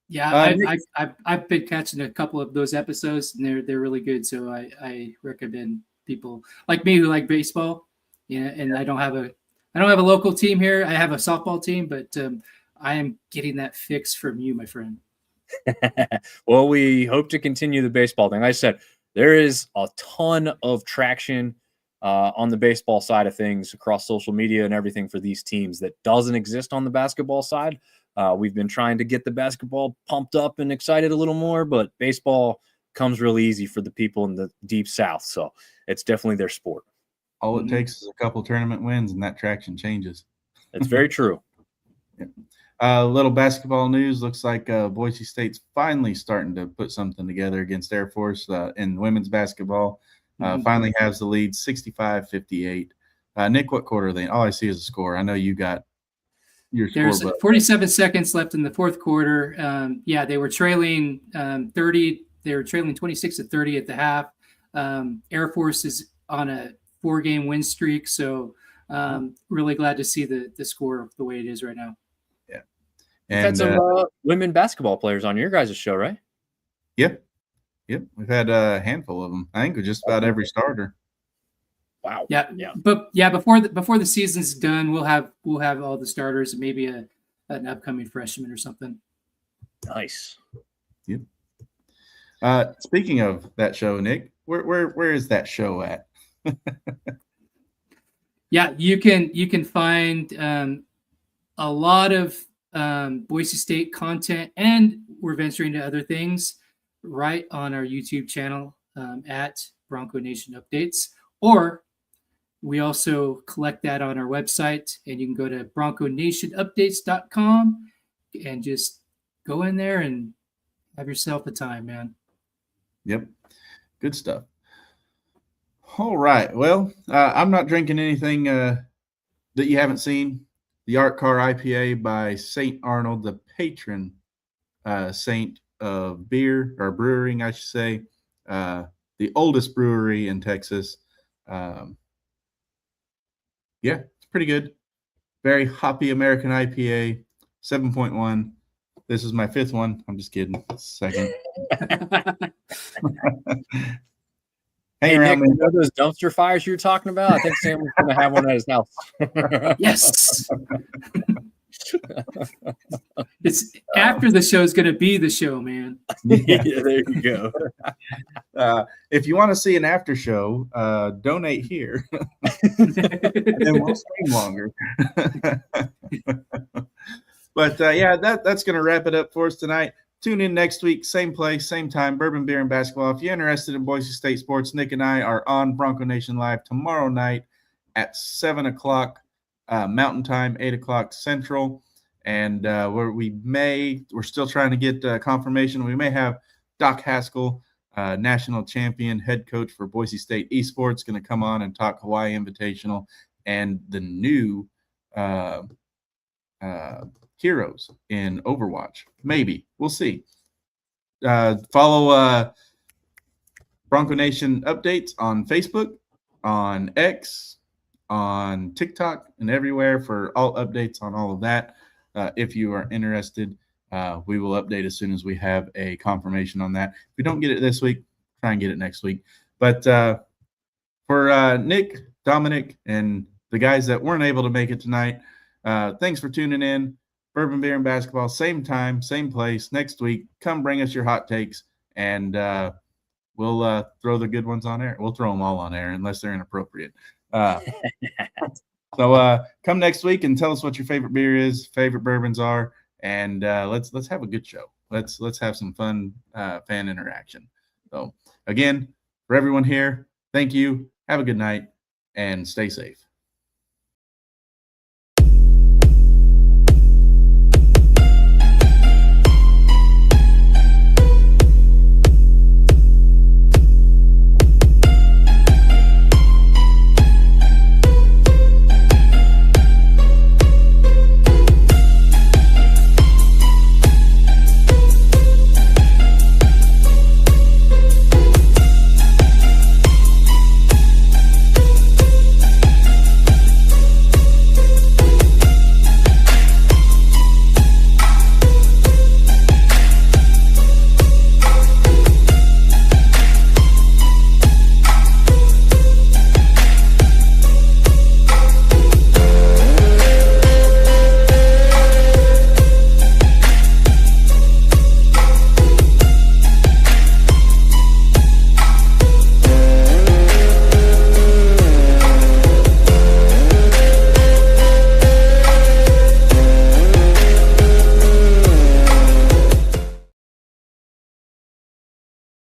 Yeah, I've been catching a couple of those episodes, and they're really good. So I recommend people like me who like baseball. Yeah, and I don't have a local team here. I have a softball team, but I am getting that fix from you, my friend. Well, we hope to continue the baseball thing. Like I said, there is a ton of traction on the baseball side of things across social media and everything for these teams that doesn't exist on the basketball side. We've been trying to get the basketball pumped up and excited a little more, but baseball comes really easy for the people in the deep South. So it's definitely their sport. All it takes is a couple tournament wins and that traction changes. It's very true. Little basketball news. Looks like Boise State's finally starting to put something together against Air Force in women's basketball. Finally has the lead 65-58. Nick, what quarter are they in? All I see is a score. I know you got your score. There's 47 seconds left in the fourth quarter. They were trailing 30. They were trailing 26-30 at the half. Air Force is on a 4-game win streak, so really glad to see the score the way it is right now. Yeah. You've had some women basketball players on your guys' show, right? Yep. We've had a handful of them. I think with just about every starter. Wow. Yeah. But before the season's done, we'll have all the starters and maybe an upcoming freshman or something. Nice. Yep. Speaking of that show, Nick, where is that show at? Yeah, you can find a lot of Boise State content, and we're venturing to other things right on our YouTube channel at Bronco Nation Updates, or we also collect that on our website, and you can go to bronconationupdates.com and just go in there and have yourself a time, man. Yep. Good stuff. All right. Well, I'm not drinking anything that you haven't seen. The Art Car IPA by St. Arnold, the patron saint of beer, or brewing, I should say. The oldest brewery in Texas. It's pretty good. Very hoppy American IPA, 7.1. This is my 5th one. I'm just kidding. Second. Hey, Nick, you know those dumpster fires you were talking about? I think Sam was going to have one at his house. Yes. It's after the show is going to be the show, man. Yeah, there you go. If you want to see an after show, donate here. And we'll stream longer. But that's going to wrap it up for us tonight. Tune in next week, same place, same time, Bourbon Beer and Basketball. If you're interested in Boise State sports, Nick and I are on Bronco Nation Live tomorrow night at 7 o'clock Mountain Time, 8 o'clock Central. And we're still trying to get confirmation. We may have Doc Haskell, national champion head coach for Boise State Esports, going to come on and talk Hawaii Invitational and the new heroes in Overwatch. Maybe. We'll see. Follow Bronco Nation Updates on Facebook, on X, on TikTok, and everywhere for all updates on all of that. If you are interested, we will update as soon as we have a confirmation on that. If we don't get it this week, try and get it next week. But for Nick, Dominic, and the guys that weren't able to make it tonight, thanks for tuning in. Bourbon Beer and Basketball, same time, same place, next week. Come bring us your hot takes, and we'll throw the good ones on air. We'll throw them all on air unless they're inappropriate. So come next week and tell us what your favorite beer is, favorite bourbons are, and let's have a good show. Let's have some fun fan interaction. So again, for everyone here, thank you. Have a good night and stay safe.